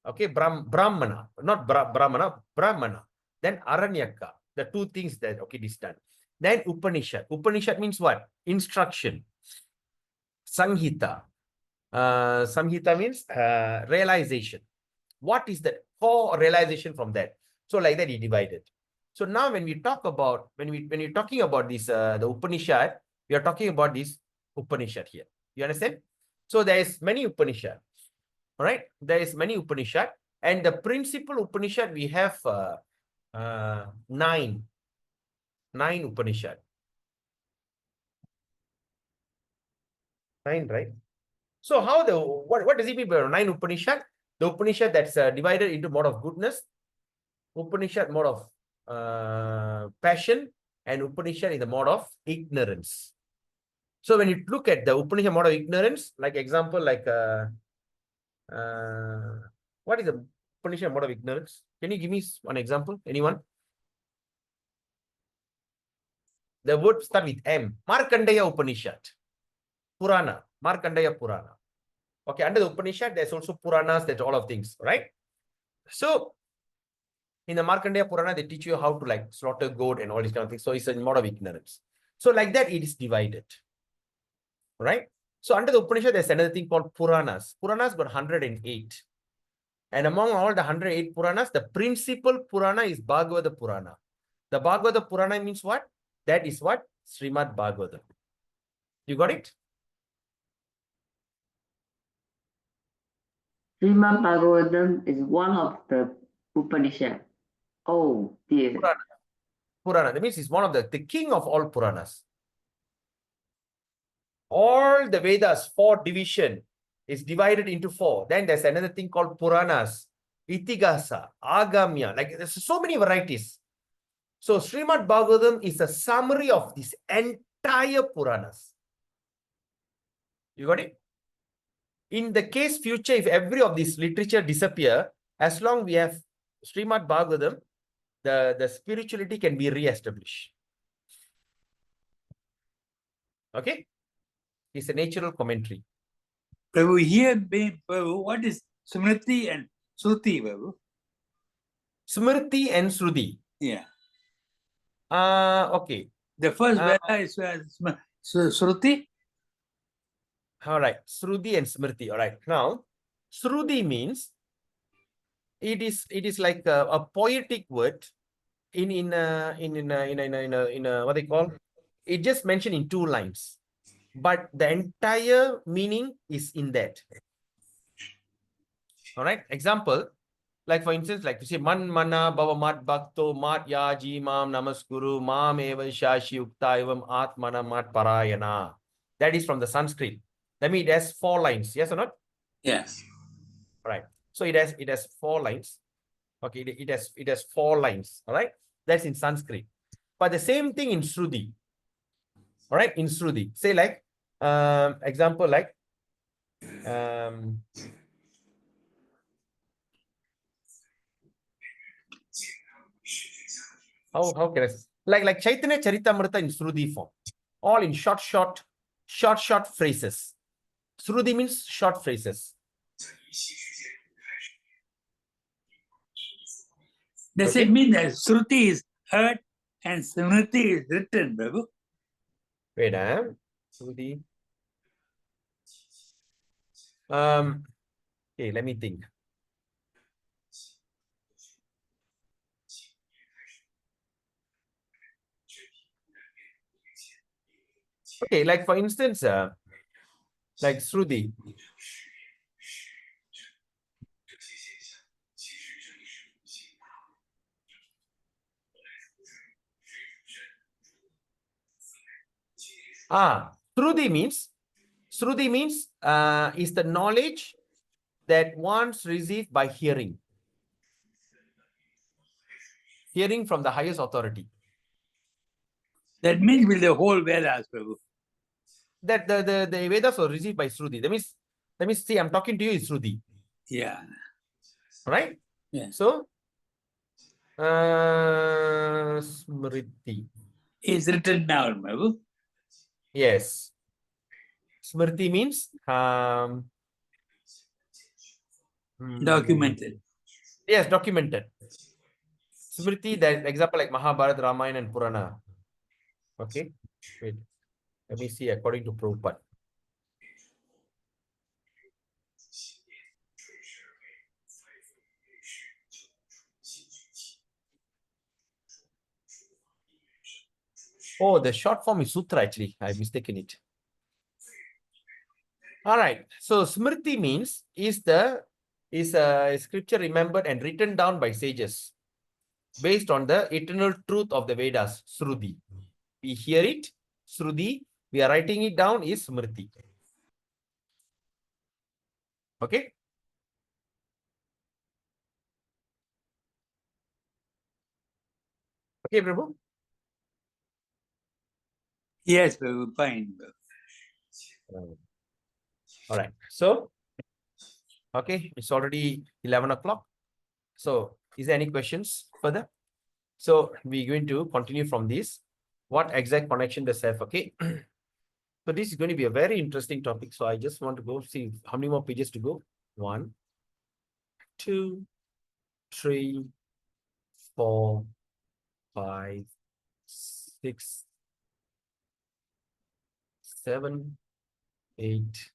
Okay, Brahmana, not Brahmana, Brahmana. Then Aranyaka, the 2 things that, okay, this done. Then Upanishad. Upanishad means what? Instruction. Sanghita. Samhita means realization. What is the core realization from that? So like that, he divided. So now when we talk about, when you're talking about this, the Upanishad, we are talking about this Upanishad here. You understand? So there is many Upanishad. All right? There is many Upanishad. And the principal Upanishad, we have 9 Upanishad. 9, right? So how what does it mean by 9 Upanishad? The Upanishad that's divided into mode of goodness, Upanishad mode of passion, and Upanishad in the mode of ignorance. So when you look at the Upanishad mode of ignorance, like example, like what is the Upanishad mode of ignorance? Can you give me one example? Anyone? The word start with M. Markandeya Upanishad. Purana. Markandeya Purana. Okay, under the Upanishad, there's also Puranas, there's all of things, right? So, in the Markandeya Purana, they teach you how to like slaughter goat and all these kind of things. So, it's a mode of ignorance. So, like that, it is divided, right? So, under the Upanishad, there's another thing called Puranas. Puranas got 108. And among all the 108 Puranas, the principal Purana is Bhagavata Purana. The Bhagavata Purana means what? That is what? Srimad Bhagavatam. You got it? Srimad Bhagavatam is one of the Upanishad. Oh dear. Purana. That means it's one of the king of all Puranas. All the Vedas, 4 division is divided into 4. Then there's another thing called Puranas, Itigasa, Agamya. Like there's so many varieties. So Srimad Bhagavatam is a summary of this entire Puranas. You got it? In the case future, if every of these literature disappear, as long we have Srimad Bhagavatam, the spirituality can be re-established. Okay? It's a natural commentary. Prabhu, here, Prabhu, what is Smriti and Shruti, Prabhu? Smriti and Shruti. Yeah. Okay. The first Veda is Shruti. All right. Shruti and Smriti. All right. Now, Shruti means it is like a poetic word in what they call it, just mentioned in 2 lines, but the entire meaning is in that. All right. Example, like for instance, like you say, man mana bhava mat bhakto mat yaji mam namaskuru mam eva shashi ukta evam atmana mat parayana. That is from the Sanskrit. That means it has 4 lines. Yes or not? Yes. All right. So it has 4 lines. Okay, it has 4 lines. All right. That's in Sanskrit. But the same thing in Shruti. All right, in Shruti. Say like example like how can I say? Like Chaitanya Charitamrita in Shruti form. All in short phrases. Shruti means short phrases. Does it mean that Shruti is heard and Smriti is written, Prabhu? Wait, Shruti. Okay, let me think. Okay, like for instance, like Shruti. Shruti means is the knowledge that one's received by hearing from the highest authority. That means with the whole Vedas, Prabhu. That the Vedas were received by Shruti. That means see, I'm talking to you is Shruti. Yeah. Right? Yeah. So Smriti. It's written down, Prabhu. Yes. Smriti means Documented. Yes, documented. Smriti, that example like Mahabharata, Ramayana, and Purana. Okay. Wait. Let me see according to Prabhupada. Oh, the short form is Sutra actually. I've mistaken it. All right. So Smriti means is a scripture remembered and written down by sages based on the eternal truth of the Vedas, Shruti. We hear it, Shruti. We are writing it down is Smriti. Okay. Okay, Prabhu. Yes, Prabhu, fine. Prabhu. All right. So, okay, it's already 11 o'clock. So, is there any questions further? So, we're going to continue from this. What exact connection does have? Okay. So, this is going to be a very interesting topic. So, I just want to go see how many more pages to go. 1, 2, 3, 4, 5, 6, 7, 8,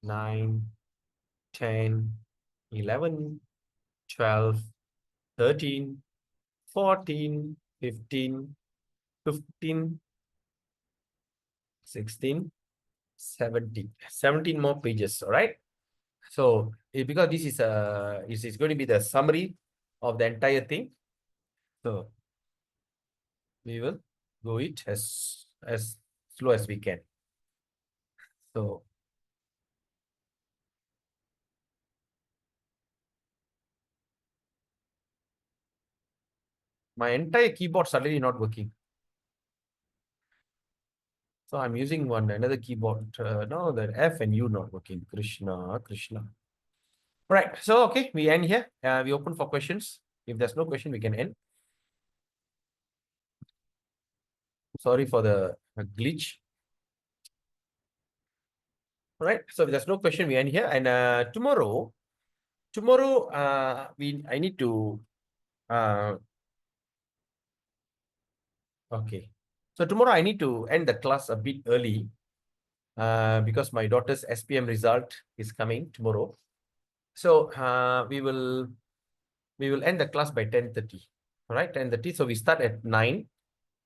9, 10, 11, 12, 13, 14, 15, 15, 16, 17. 17 more pages. All right. So because this is going to be the summary of the entire thing. So we will go it as slow as we can. So my entire keyboard suddenly not working. So I'm using another keyboard. No, the F and U not working. Krishna, Krishna. Right. So okay, we end here. We open for questions. If there's no question, we can end. Sorry for the glitch. All right. So if there's no question, we end here. And tomorrow, I need to okay. So tomorrow I need to end the class a bit early because my daughter's SPM result is coming tomorrow. So we will end the class by 10:30. All right, 10:30. So we start at 9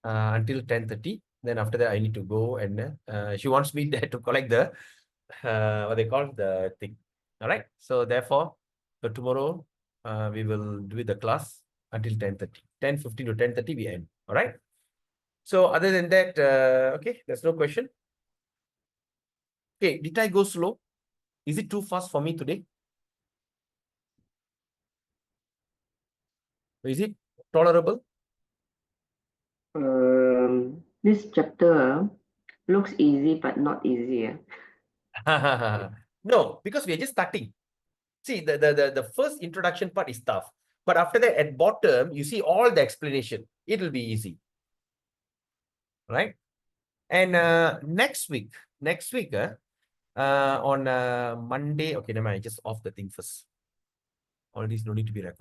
until 10:30. Then after that, I need to go and she wants me there to collect the what they call the thing. All right. So therefore, so tomorrow we will do the class until 10:30. 10:15 to 10:30 we end. All right. So other than that, okay, there's no question. Okay, did I go slow? Is it too fast for me today? Is it tolerable? This chapter looks easy, but not easy. No, because we are just starting. See, the first introduction part is tough. But after that, at bottom, you see all the explanation. It'll be easy. Right? And next week, on Monday, okay, never mind, just off the thing first. All these don't need to be recorded.